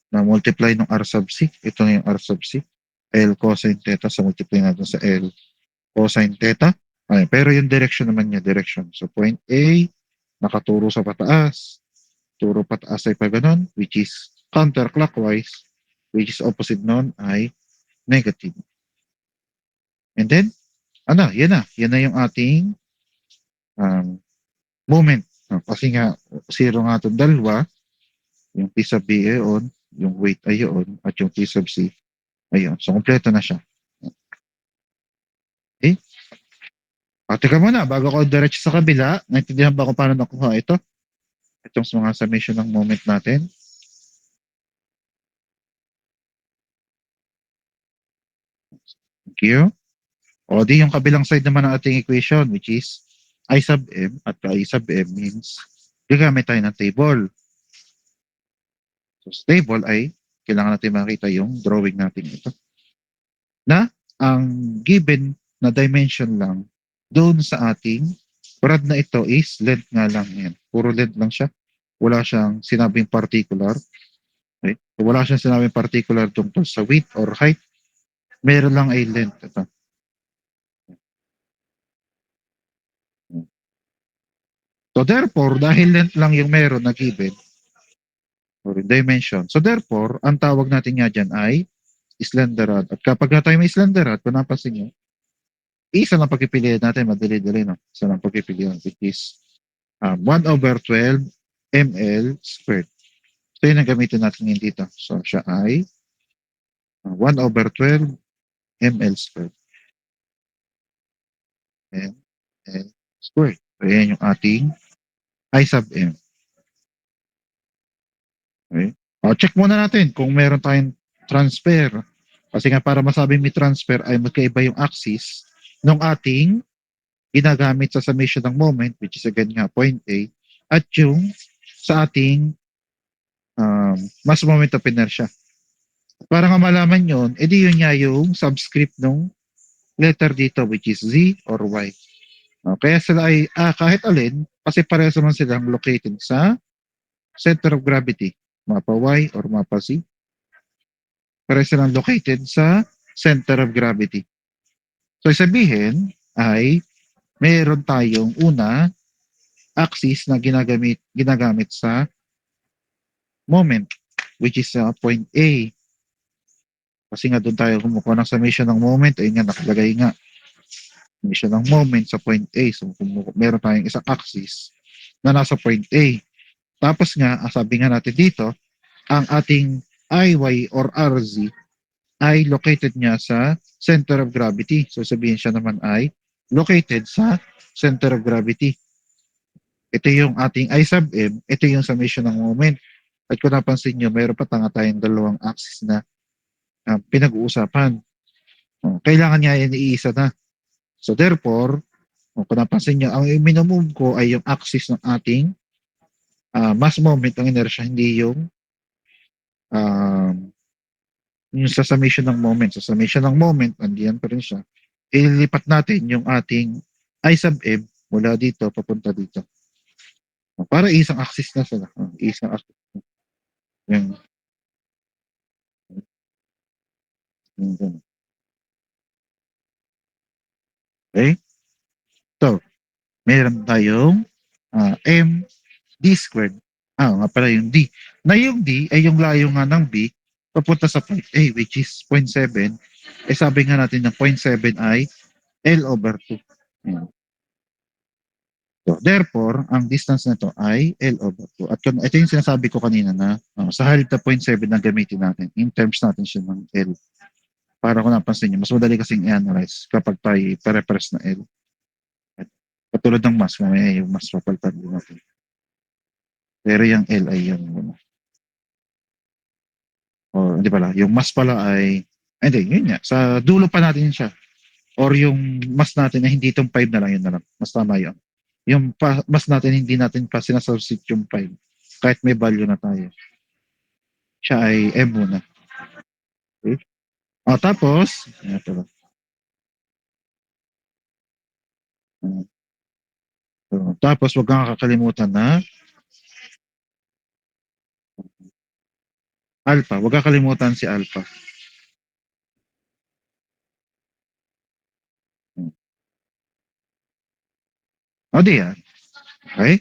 na multiply ng R sub C. Ito na yung R sub C. L cosine theta. So multiply natin sa L cosine theta. Ay, pero yung direction naman niya, direction. So point A, nakaturo sa pataas. Turo pataas ay pa ganun, which is counterclockwise, which is opposite nun ay negative. And then, yan na. Yan na yung ating moment. Kasi nga, zero nga itong dalawa, yung T sub B ay yun, yung weight ay yun, at yung T sub C ay yun. So, kompleto na siya. Okay? Teka muna, bago ko diretso sa kabila, naintindihan ba kung paano nakuha ito? Itong mga summation ng moment natin. Thank you. O di yung kabilang side naman ng ating equation, which is I sub m at I sub m means gagamit tayo ng table. So sa table ay kailangan natin makita yung drawing natin ito. Na ang given na dimension lang doon sa ating rod na ito is length nga lang yan. Puro length lang siya. Wala siyang sinabing particular. Okay? So, wala siyang sinabing particular tungkol sa width or height. Meron lang ay length. Ito. So therefore, dahil length lang yung meron na given, or dimension. So therefore, ang tawag natin nga dyan ay slender rod. At kapag na tayo may slender rod, kung napansin nyo, isa lang pagpipilian natin, madali-dali, no? Isa lang pagpipilian, which is 1/12 ml squared. So yun ang gamitin natin ngayon dito. So siya ay 1/12 ml squared. ml squared. So yan yung ating I sub m. Okay? Check muna natin kung meron tayong transfer. Kasi nga para masabing may transfer ay magkaiba yung axis ng ating ginagamit sa summation ng moment, which is again nga point A, at yung sa ating mass moment of inertia. Para nga malaman yun, edi yun nga yung subscript ng letter dito, which is Z or Y. Kaya sila ay kahit alin, kasi parehas naman silang located sa center of gravity, mapa Y or mapa Z. Parehas silang located sa center of gravity. So sabihin ay mayroon tayong una axis na ginagamit sa moment, which is point A. Kasi nga doon tayo kumukuha ng summation ng moment, ayun nga nakalagay nga summation ng moment sa point A. So meron tayong isang axis na nasa point A. Tapos nga, sabi nga natin dito, ang ating IY or RZ ay located niya sa center of gravity. So sabihin siya naman ay located sa center of gravity. Ito yung ating I sub m, ito yung summation ng moment. At kung napansin nyo, mayroon pa tayong dalawang axis na pinag-uusapan. Kailangan niya yan iisa na. So therefore, kung napansin nyo, ang minamove ko ay yung axis ng ating mass moment ng inertia, hindi yung sa summation ng moment. Sa summation ng moment, andiyan pa rin siya. Ililipat natin yung ating I sub m mula dito papunta dito. Para isang axis na sila. Isang axis. Yung, yung, okay? So, meron tayong m d squared. Nga pala yung d. Na yung d ay yung layo nga ng b papunta sa point A, which is 0.7. Sabi nga natin ng 0.7 ay L over 2. Ayan. So, therefore, ang distance nito ay L over 2. At ito yung sinasabi ko kanina na sa halip na 0.7 na gamitin natin, in terms natin siya ng L. Para kung napansin nyo, mas madali kasing i-analyze kapag tayo pare-pares na L. At katulad ng mass, mamaya yung mass papalitan din natin. Pero yung L ay yung or hindi pala, yung mass pala ay hindi, yun nga, sa dulo pa natin siya. Or yung mass natin na hindi itong 5 na lang, yun na lang. Mas tama yun. Yung mass natin, hindi natin pa sinasubstitute yung 5. Kahit may value na tayo. Siya ay M muna. Okay? Tapos, ito ba? Tapos, huwag kang kakalimutan na alpha. Huwag kakalimutan si alpha. O di yan. Okay?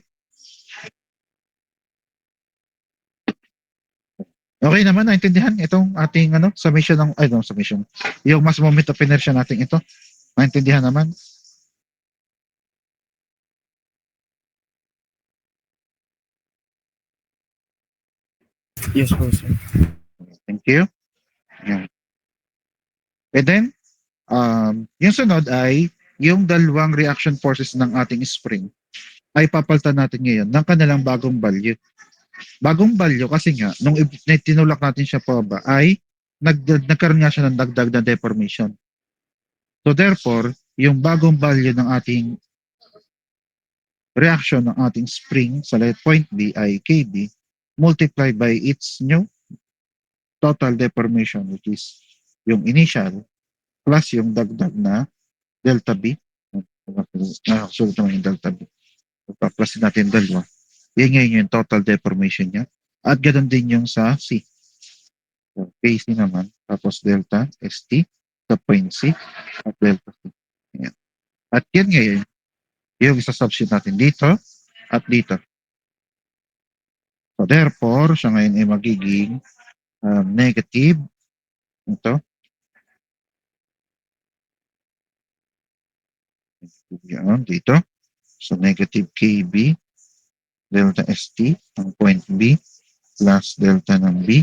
Okay naman, naintindihan itong ating summation ng, summation. Yung mass moment of inertia natin ito. Naintindihan naman. Yes po, sir. Thank you. Yan. And then, yung sunod ay yung dalawang reaction forces ng ating spring ay papalitan natin ngayon ng kanilang bagong value. Bagong value kasi nga, nung tinulak natin siya pababa ay nagkaroon nga siya ng dagdag na deformation. So therefore, yung bagong value ng ating reaction ng ating spring sa point B ay KB multiplied by its new total deformation, which is yung initial plus yung dagdag na delta B. Nakasulat naman yung delta B. Plus natin dalawa. Yan ngayon yung total deformation niya. At ganoon din yung sa C. So, KC naman. Tapos delta ST sa point C at delta C. Yan. At yan ngayon, yung isa-substitute natin dito at dito. So therefore, siya ngayon ay magiging negative. Ito. Yan, dito. So negative KB delta ST ang point B plus delta ng B.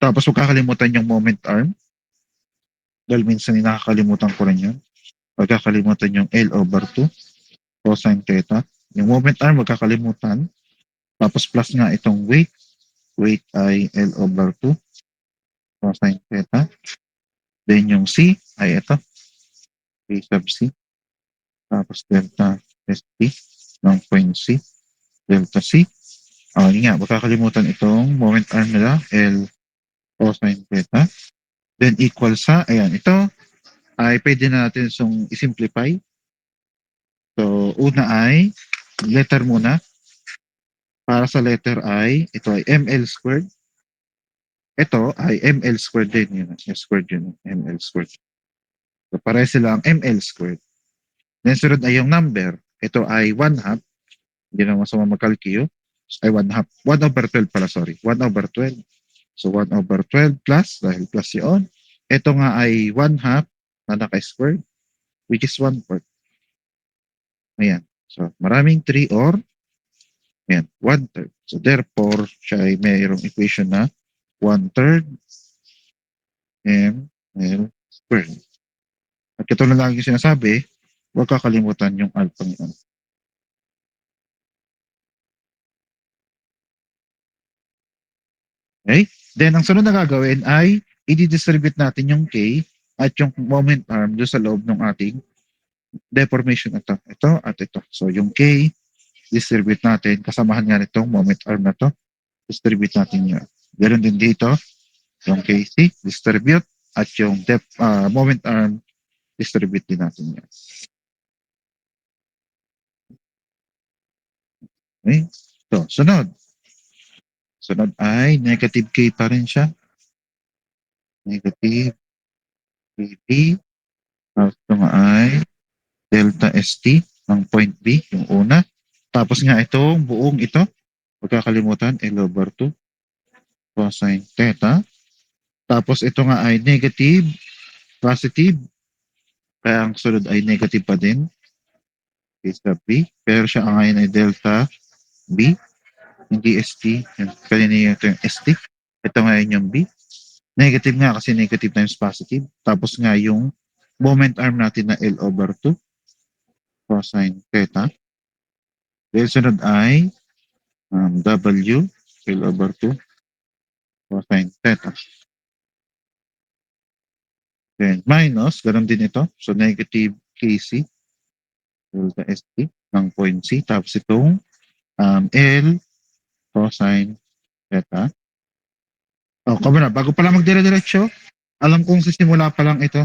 Tapos huwag kakalimutan yung moment arm. Dahil minsan nakakalimutan ko rin yun. Huwag kakalimutan yung L over 2 cosine theta. Yung moment arm huwag kakalimutan. Tapos plus nga itong weight. Weight ay L over 2 cosine theta. Then yung C ay ito. A sub C. Tapos delta ST ng point C. Delta C. Yun nga, huwag kakalimutan itong moment arm nila. L cosine theta. Then equal sa, ayan, ito ay pwede na natin itong isimplify. So, una ay letter muna. Para sa letter I, ito ay ML squared. Ito ay ML squared din yun. Yung squared yun, ML squared. So, pareho sila ang ML squared. Then, sunod ay yung number. Ito ay 1/2. Hindi na masama mag-calculate. Ay 1/2. 1 over 12 pala, sorry. 1 over 12. So, 1 over 12 plus, dahil plus yun. Ito nga ay 1/2 na naka-squared, which is 1/4. Ayan. So, maraming 3 or ayan, 1/3. So, therefore, siya ay mayroong equation na 1/3 ml squared. At ito na lagi sinasabi, huwag kakalimutan yung alpha niyan. Okay? Then, ang sunod na gagawin ay i-distribute natin yung K at yung moment arm doon sa loob ng ating deformation ito. Ito at ito. So, yung K, distribute natin. Kasamahan nga nitong moment arm na to. Distribute natin yun. Ganon din dito. Yung KC, distribute. At yung moment arm, distribute din natin yan. Okay? So, sunod. Sunod ay negative K pa rin siya. Negative KP. Tapos ito nga ay delta ST ng point B, yung una. Tapos nga itong buong ito, huwag kakalimutan, L over 2 cosine theta. Tapos ito nga ay negative, positive. Kaya ang sunod ay negative pa din. K sub B. Pero siya ang ngayon ay delta B. Hindi ST. Kanina ito yung ST. Ito ngayon yung B. Negative nga kasi negative times positive. Tapos nga yung moment arm natin na L over 2 cosine theta. Dahil sunod ay W L over 2 cosine theta. Then minus, ganun din ito. So negative KC delta ST ng point C. Tapos itong L cosine theta. Kabana, bago pala magdire-diretso, alam kong sa simula pa lang ito.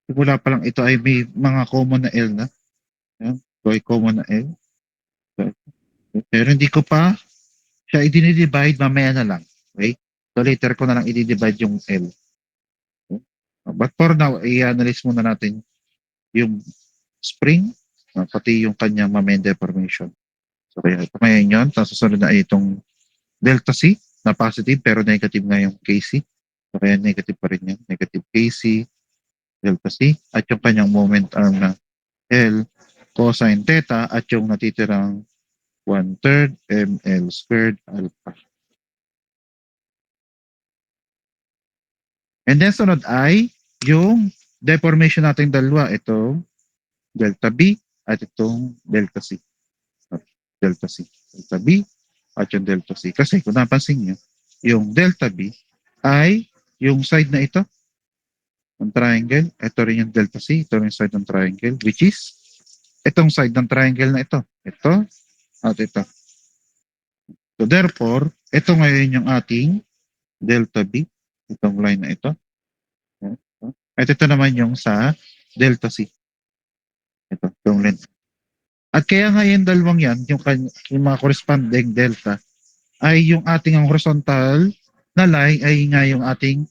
Simula pa lang ito ay may mga common na L na. Ayan. So ay common na L. Pero hindi ko pa siya i-divide, mamaya na lang. Okay? So later ko na lang i-divide yung L. Okay? But for now, i-analyze muna natin yung spring, pati yung kanyang moment deformation. So kaya ngayon yun, tapos susunod na itong delta C na positive pero negative nga yung KC. So kaya negative pa rin yan. Negative KC, delta C, at yung kanyang moment arm na L cosine theta at yung natitirang 1/3 ml squared alpha. And then sunod ay yung deformation natin dalawa, itong delta B at itong delta C. Delta C. Delta B at yung delta C. Kasi kung napansin nyo, yung delta B ay yung side na ito, ng triangle. Ito rin yung delta C. Ito rin yung side ng triangle, which is itong side ng triangle na ito. Ito at ito. So therefore, ito ngayon yung ating delta B. Itong line na ito. At ito naman yung sa delta C. Ito, itong line. At kaya nga yung dalawang yan, yung mga corresponding delta, ay yung ating ang horizontal na line ay nga yung ating,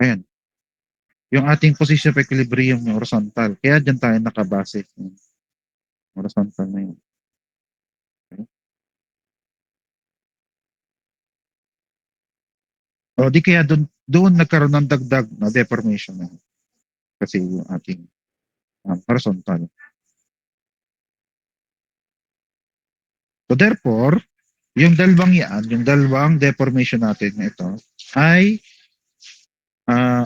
ayan, yung ating position of equilibrium yung horizontal. Kaya dyan tayo nakabase. Yung horizontal na yun. Okay. O di kaya doon nagkaroon ng dagdag na deformation na yun. Kasi yung ating horizontal. So therefore, yung dalawang yan, yung dalawang deformation natin na ito ay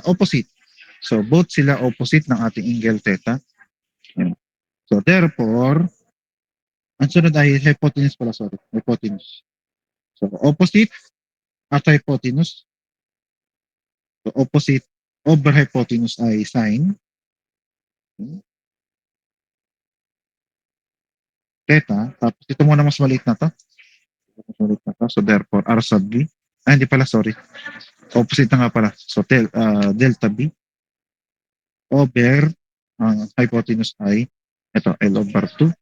opposite. So both sila opposite ng ating angle theta. Yan. So therefore, ang sunod ay hypotenuse pala, sorry. Hypotenuse. So opposite at hypotenuse. So opposite over hypotenuse ay sine theta. Tapos ito muna mas maliit na to. Mas maliit na to. So therefore, R sub B. Hindi pala, sorry. Opposite na nga pala. So delta B over ang hypotenuse ay ito, L over 2.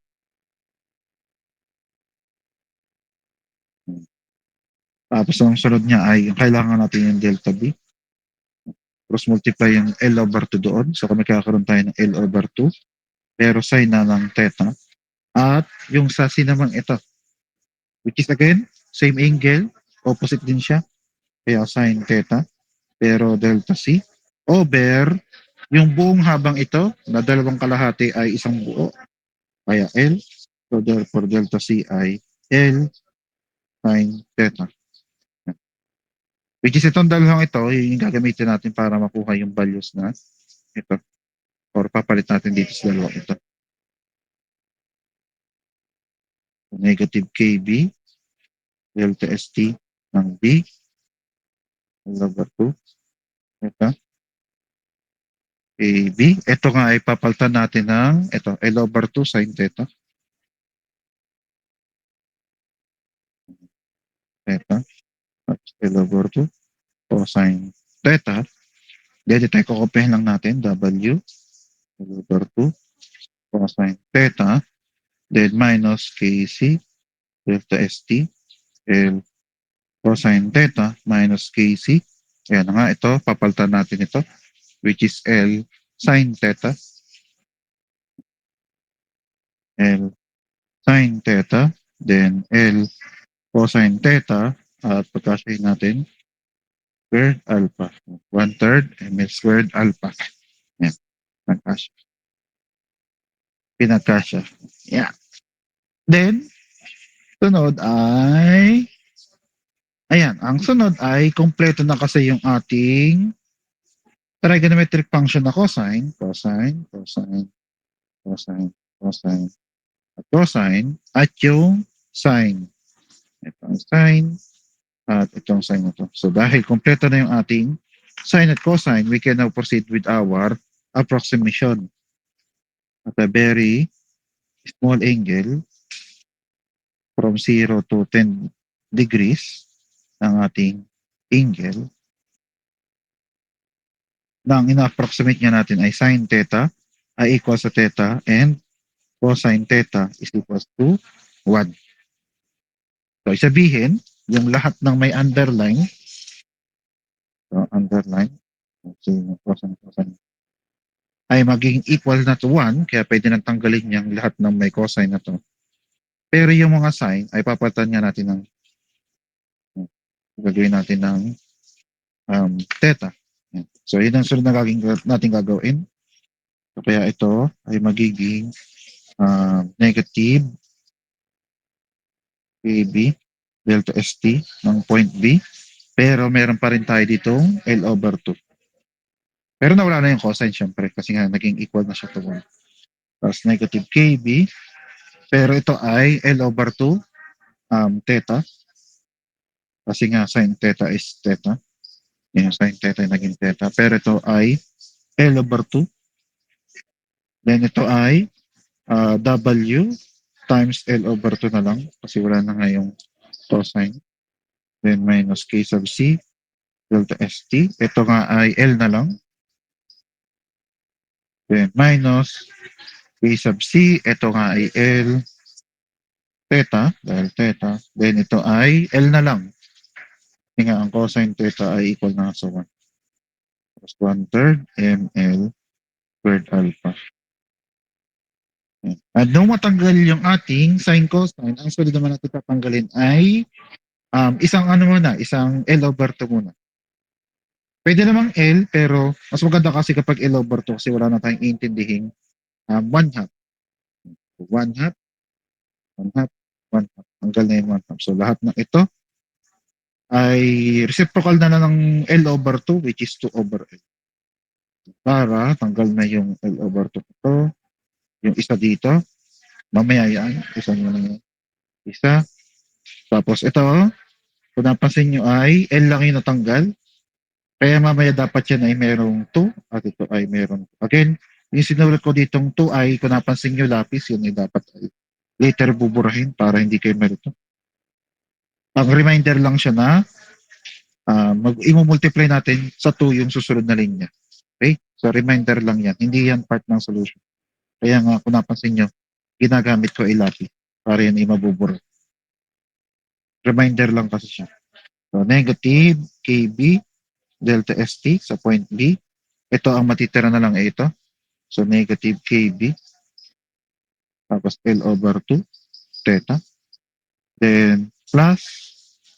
Tapos ang sunod niya ay kailangan natin yung delta B. Cross multiply yung L over 2 doon. So kami kakaroon tayo ng L over 2. Pero sine na ng theta. At yung sa C naman ito, which is again, same angle, opposite din siya. Kaya sine theta, pero delta C, over yung buong habang ito, na dalawang kalahati ay isang buo. Kaya L, so therefore delta C ay L sine theta. Which is itong dalawang ito, yung gagamitin natin para makuha yung values na ito. Or papalit natin dito sa dalawang ito. Negative KB, delta ST ng B, L over 2. Ito. AB. Ito nga ay papalitan natin ng ito, L over 2 sin theta. Theta. L over 2 cosine theta. Dito tayo kukopihin lang natin W. L over 2 cosine theta. Then minus KC delta ST. L cosine theta minus KC. Ayan nga, ito, papalitan natin ito, which is L sin theta. L sin theta. Then L cosine theta. At pagkasyahin natin, squared alpha. 1/3 ml squared alpha. Yan. Nagkasya. Pinagkasya. Yeah. Then, sunod ay, ayan, ang sunod ay kompleto na kasi yung ating trigonometric function na cosine, cosine, cosine, cosine, cosine, at cosine, at yung sine. Ito ang sine, at itong sine na to. So dahil kompleto na yung ating sine at cosine, we can now proceed with our approximation at a very small angle from 0 to 10 degrees ng ating angle na ang ina-approximate nga natin ay sin theta ay equal sa theta and cosine theta is equals to 1. So, isabihin, yung lahat ng may underline, so underline, cosine, ay magiging equal na to 1, kaya pwede nang tanggalin yung lahat ng may cosine na to. Pero yung mga sine ay papalitan nga natin ng gagawin natin ng theta. So, yun ang sunod na natin gagawin. So, kaya ito ay magiging negative AB delta ST ng point B. Pero meron pa rin tayo ditong L over 2. Pero nawala na yung cosine syempre kasi nga naging equal na siya to 1. Tapos negative KB. Pero ito ay L over 2 theta. Kasi nga sin theta is theta. Yung sin theta ay naging theta. Pero ito ay L over 2. Then ito ay W times L over 2 na lang kasi wala na nga yung cosine. Then minus K sub C delta ST. Ito nga ay L na lang. Then minus K sub C. Ito nga ay L theta. Dahil theta. Then ito ay L na lang. Kasi nga ang cosine theta ay equal na sa 1. Plus 1/3 ml squared alpha. At nung matanggal yung ating sine cosine, ang sunod naman natin tatanggalin ay isang ano muna, isang L over 2 muna. Pwede namang L, pero mas maganda kasi kapag L over 2 kasi wala na tayong intindihing 1 half. 1 half, 1 half, 1 half. Tanggal na yung 1 half. So lahat ng ito ay reciprocal na ng L over 2 which is 2 over L. Para tanggal na yung L over 2 ito. Yung isa dito. Mamaya yan. Isa nyo lang yung isa. Tapos ito, kung napansin nyo ay L lang yung natanggal. Kaya mamaya dapat yan ay merong 2 at ito ay merong 2. Again, yung sinulat ko ditong 2 ay kung napansin nyo lapis, yun ay dapat ay later buburahin para hindi kayo merito. Ang reminder lang siya na i-multiply natin sa 2 yung susunod na linya. Okay? So reminder lang yan. Hindi yan part ng solution. Kaya nga kung napansin nyo, ginagamit ko ay lapis para yan ay mabubura. Reminder lang kasi siya. So negative KB delta ST sa point B. Ito ang matitira na lang ay ito. So negative KB tapos L over 2 theta. Then plus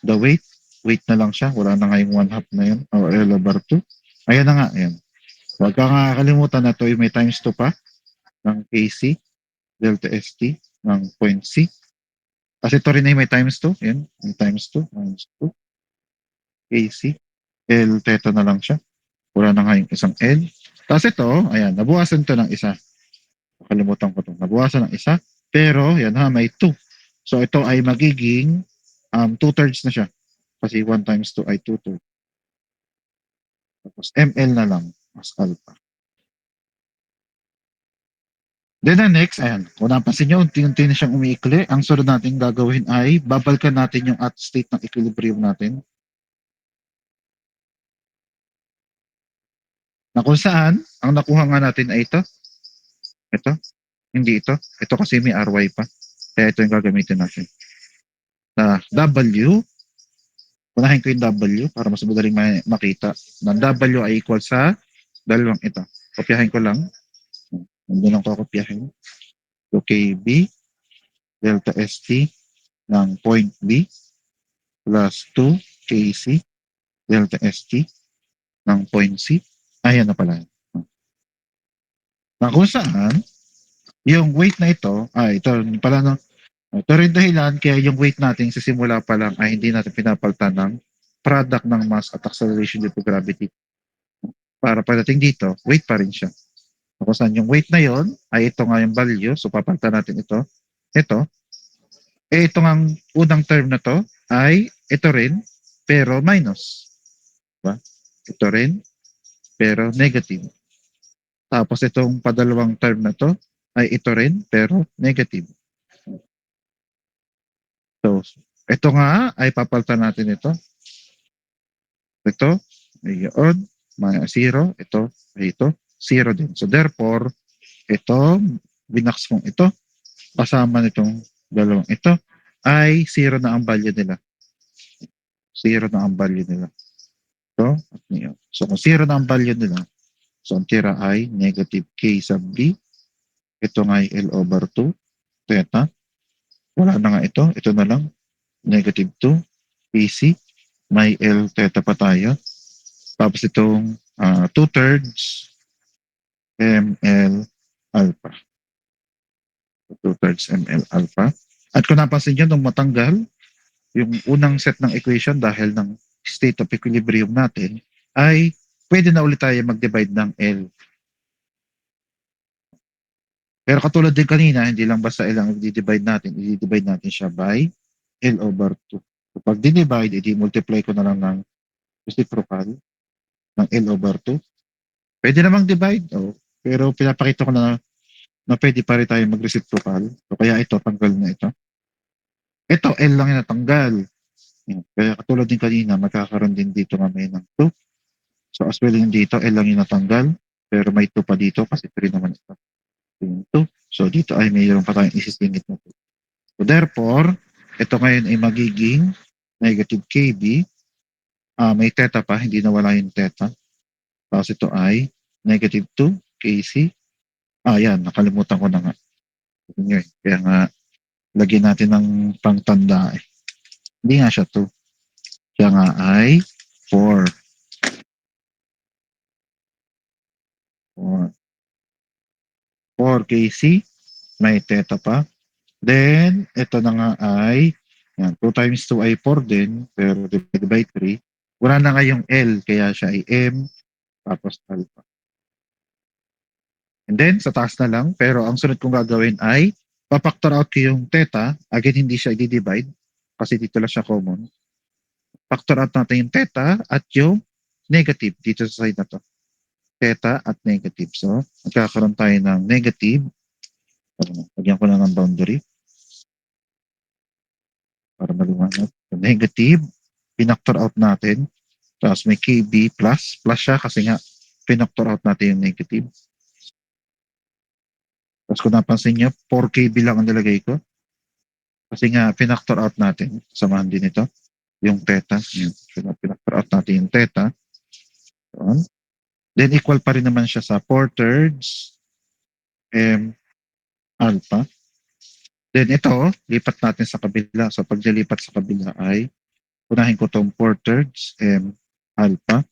the weight. Weight na lang siya. Wala na nga yung 1 half na yun. O L over 2. Ayan na nga. Ayan. Huwag ka nga kalimutan na ito yung may times 2 pa ng KC delta ST ng point C. Kasi ito rin ay may times 2. Ayan. May times 2. Minus 2. KC. L theta na lang siya. Wala na nga yung isang L. Tapos ito, ayan, nabuwasan to ng isa. Nakalimutan ko to. Nabuwasan ng isa. Pero, yan ha, may 2. So, ito ay magiging 2/3 na siya. Kasi 1 times 2 ay 2/3. Tapos, ml na lang as alpha. Then, the next, ayan, kung napansin nyo, unti-unti na siyang umiikli. Ang sunod natin gagawin ay babalikan natin yung at state ng equilibrium natin. Na kung saan, ang nakuha nga natin ay ito. Ito. Hindi ito. Ito kasi may RY pa. Kaya ito yung gagamitin natin. Na W, unahin ko yung W para mas madaling makita. Na W ay equal sa dalawang ito. Kopyahin ko lang. Hindi lang ko kopyahin. So KB delta ST ng point B plus 2 KC delta ST ng point C. Ayan na pala. Na kung saan, yung weight na ito, ito pala no, ito rin dahilan kaya yung weight natin sa simula pa lang ay hindi natin pinapalitan ng product ng mass at acceleration due to gravity. Para pagdating dito, weight pa rin siya. Kung saan yung weight na yon ay ito nga yung value. So papalitan natin ito. Ito. Ito nga unang term na to ay ito rin pero minus. Diba? Ito rin pero negative. Tapos itong padalawang term na to ay ito rin pero negative. So, ito nga ay papalitan natin ito. Ito ay yun, minus 0. Ito ay ito, 0 din. So, therefore, ito, binax kong ito, kasama nitong dalawang ito, ay 0 na ang value nila. 0 na ang value nila. Ito, at niyo. So, kung 0 na ang value nila, so, ang tira ay negative K sub B. Ito nga ay L over 2, theta. Wala na nga ito. Ito na lang, negative 2, PC. May L theta pa tayo. Tapos itong 2/3 ml alpha. 2/3 ml alpha. At kung napansin nyo, nung matanggal, yung unang set ng equation dahil ng state of equilibrium natin, ay pwede na ulit tayo mag-divide ng L. Pero katulad din kanina, hindi lang basta L ang i-divide natin. I-divide natin siya by L over 2. So pag dinivide, i-multiply ko na lang ng reciprocal ng L over 2. Pwede namang divide, pero pinapakita ko na pwede pa rin tayo mag-reciprocal. So kaya ito, tanggal na ito. Ito, L lang yung natanggal. Yan. Kaya katulad din kanina, magkakaroon din dito mamaya ng 2. So as well yung dito, L lang yung natanggal. Pero may 2 pa dito kasi 3 naman ito. Yung 2. So dito ay mayroon pa tayong isisingit na 2. So therefore, ito ngayon ay magiging negative KB. May theta pa, hindi nawala yung theta. Tapos ito ay negative 2 KC. Yan, nakalimutan ko na nga. Kaya nga, lagyan natin ng pangtanda eh. Hindi nga siya 2. Kaya nga ay 4. 4. 4 KC. May theta pa. Then, ito na nga ay, yan, 2 times 2 ay 4 din, pero divided by 3. Wala na nga yung L, kaya siya ay M, tapos alpha. And then, sa taas na lang, pero ang sunod kong gagawin ay, papactor out ko yung theta, again, hindi siya i-divide, kasi dito lang siya common. Factor out natin yung theta at yung negative dito sa side na to. Theta at negative. So, magkakaroon tayo ng negative. Lagyan ko na ng boundary para maliwanag. So, negative, pinactor out natin. Tapos may KB plus. Plus siya kasi nga pinactor out natin yung negative. Tapos kung napansin nyo, 4KB lang ang nilagay ko. Kasi nga pinactor out natin. Samahan din ito. Yung theta. Pinactor out natin yung theta. Yun. Then equal pa rin naman siya sa 4/3 M alpha. Then ito, lipat natin sa kabila. So pag nilipat sa kabila ay unahin ko itong 4/3 M alpha.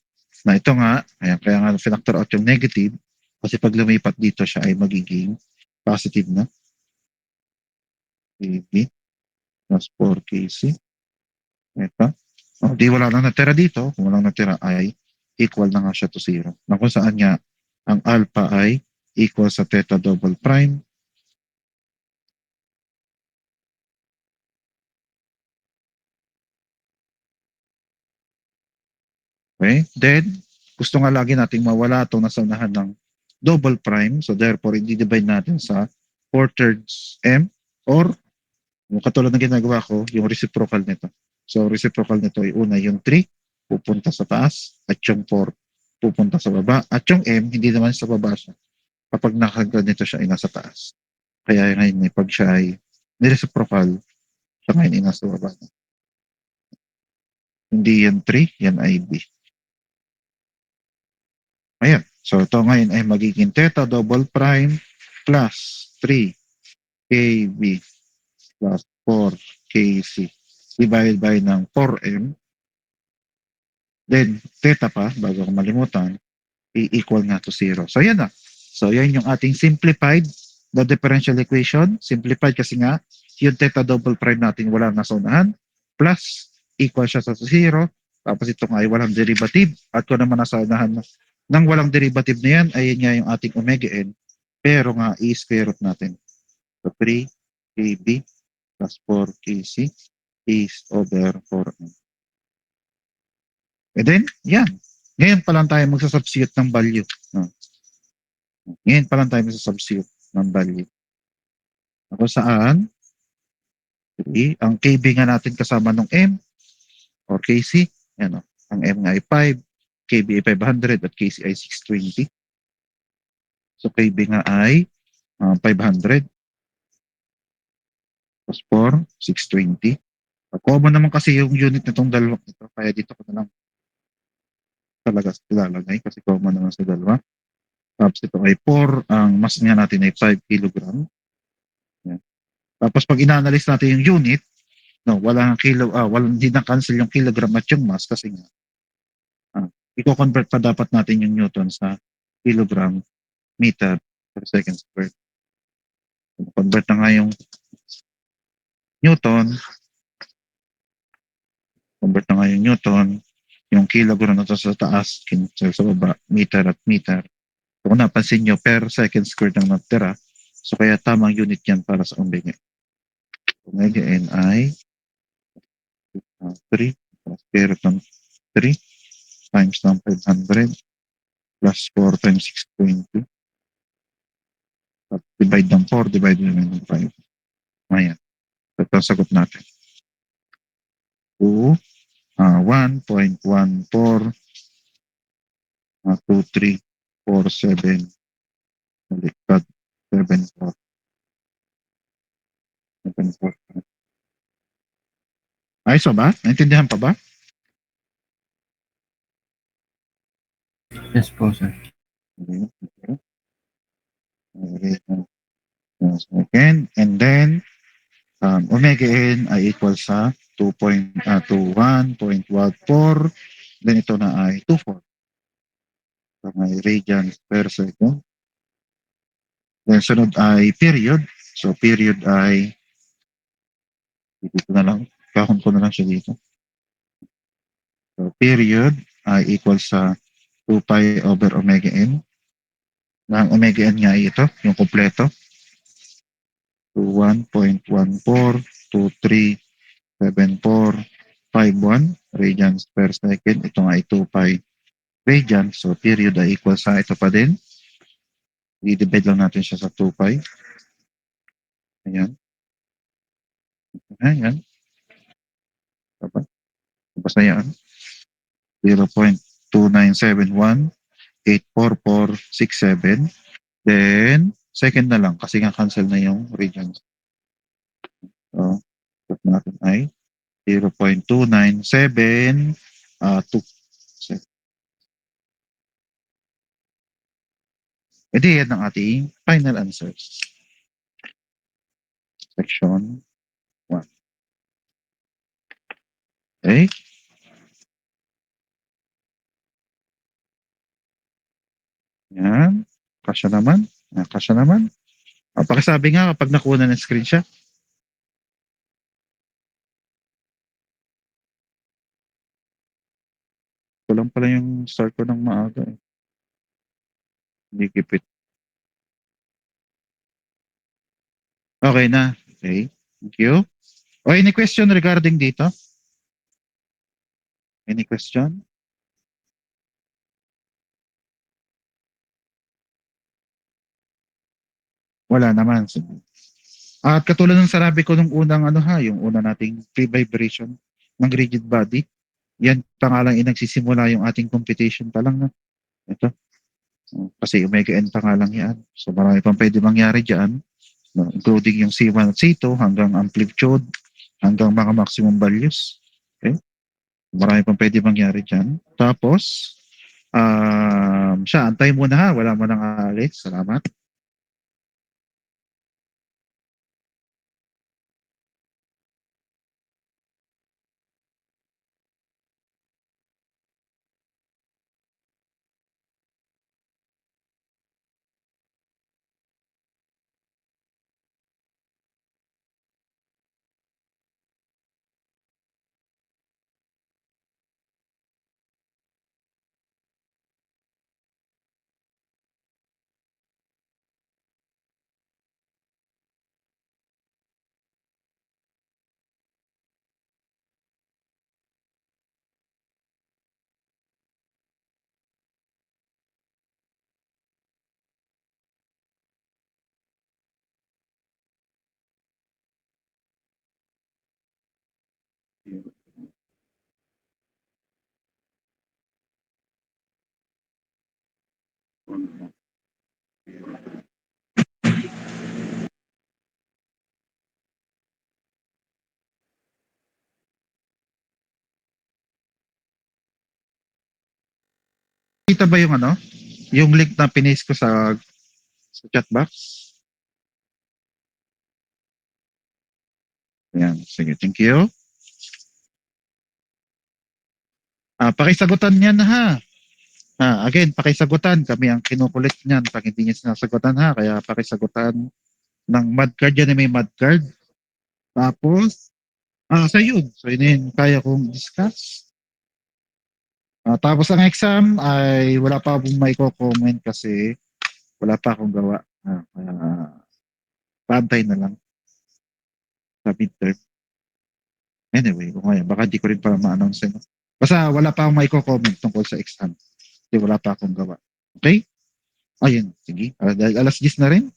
Na ito nga, ayan, kaya nga pinactor out yung negative kasi pag lumipat dito siya ay magiging positive na. KB plus 4KC. Ito. Di wala nang natira dito. Kung walang natira ay equal na nga siya to 0. Na kung saan nga ang alpha ay equal sa theta double prime. Okay? Then, gusto nga lagi nating mawala itong nasa unahan ng double prime. So therefore, i-divide natin sa 4/3 M or yung katulad ng ginagawa ko, yung reciprocal nito. So reciprocal nito ay una yung 3 pupunta sa taas at yung 4 pupunta sa baba. At yung M, hindi naman sa baba siya. Kapag nakaganito siya ay nasa taas. Kaya ngayon pag siya ay nireciprocal, siya ngayon ay nasa baba. Hindi yan 3, yan ay B. Ayan. So ito ngayon ay magiging theta double prime plus 3 KB plus 4 KC divided by ng 4M. Then theta pa, bago ko malimutan, i-equal nga to 0. So yan na. So yan yung ating simplified the differential equation. Simplified kasi nga yung theta double prime natin wala na sa unahan plus equal siya sa 0. Tapos ito nga ay walang derivative. At kung naman nasa unahan ng walang derivative na yan, ayun nga yung ating omega n. Pero nga, i-square root natin. So, 3 KB plus 4 KC is over 4M. And then, yan. Ngayon pa lang tayo magsasubstitute ng value. No? Ngayon pa lang tayo magsasubstitute ng value. Kung saan, ang KB nga natin kasama ng M or KC, yan, ang M nga ay 5, KB ay 500 at KC ay 620. So KB nga ay 500 plus 4, 620. Common naman kasi yung unit nitong dalawang ito, kaya dito ko na lang talaga ilalagay kasi common naman sa dalawa. Tapos ito ay 4, ang mass nga natin ay 5 kg. Yan. Tapos pag ina-analyze natin yung unit, no, walang kilo, hindi na cancel yung kilogram at yung mass kasi nga i-convert pa dapat natin yung newton sa kilogram meter per second squared. Convert na nga yung newton, convert na nga yung newton, Yung kilogram na to sa taas, sa baba, meter at meter. So, kung napansin nyo, per second square nang natira. So, kaya tamang unit yan para sa omega. Omega n ay 3 plus square root ng 3 times ng 500 plus 4 times 6.2. At divide ng 4, divide ng 5. Ayan. Ito ang sagot natin. 1.142347 baliktad 74. Ayos pa ba? Naintindihan pa ba? Yes po, sir. Okay. Second, and then omega n ay equal sa 1.14, then ito na ay 24. So may radians per second. Then sunod ay period. So period ay dito na lang, kahon ko na lang siya dito. So period ay equal sa 2 pi over omega n. Ang omega n nga ay ito, yung kompleto. 1.14237451 radians per second. Ito nga ay 2 pi radians. So period ay equal sa ito pa din. I-divide lang natin siya sa 2 pi. Ayan. Ayan. Basta yan. 0.29718447. Then, second na lang kasi nga cancel na yung radians. So, put natin ay 0.297 Edi yan ang ating final answers. Section 1. Okay? Yan. Kasya naman. Kasya naman. Pakisabi nga kapag nakuha ng screenshot. Ito lang pala yung start ko ng maaga. Hindi kipit. Okay na. Okay. Thank you. O, any question regarding dito? Any question? Wala naman. At katulad ng sinabi ko nung unang yung una nating free vibration ng rigid body, yan pa nga lang inagsisimula yung ating computation pa lang. No? Ito. Kasi omega n pa nga lang yan. So marami pang pwede mangyari dyan, no? Including yung C1 at C2 hanggang amplitude, hanggang mga maximum values. Okay? Marami pang pwede mangyari dyan. Tapos, siya, antay muna ha. Wala mo nang aalis. Salamat. Kita ba yung yung link na pinis ko sa chat box? Ayan, sige, thank you. Pakisagutan niyan ha. Again, pakisagutan. Kami ang kinukulit niyan pag hindi niya sinasagutan ha. Kaya pakisagutan ng mud card yan may mud card. Tapos, sa yun. So, yun kaya kong discuss. Tapos ang exam ay wala pa akong may comment kasi wala pa akong gawa. Paantay na lang sa midterm. Anyway, kung ngayon, baka di ko rin para ma-announce. No? Basta wala pa akong may comment tungkol sa exam. Kasi wala pa akong gawa. Okay? Ayun, sige. Dahil alas 10 na rin.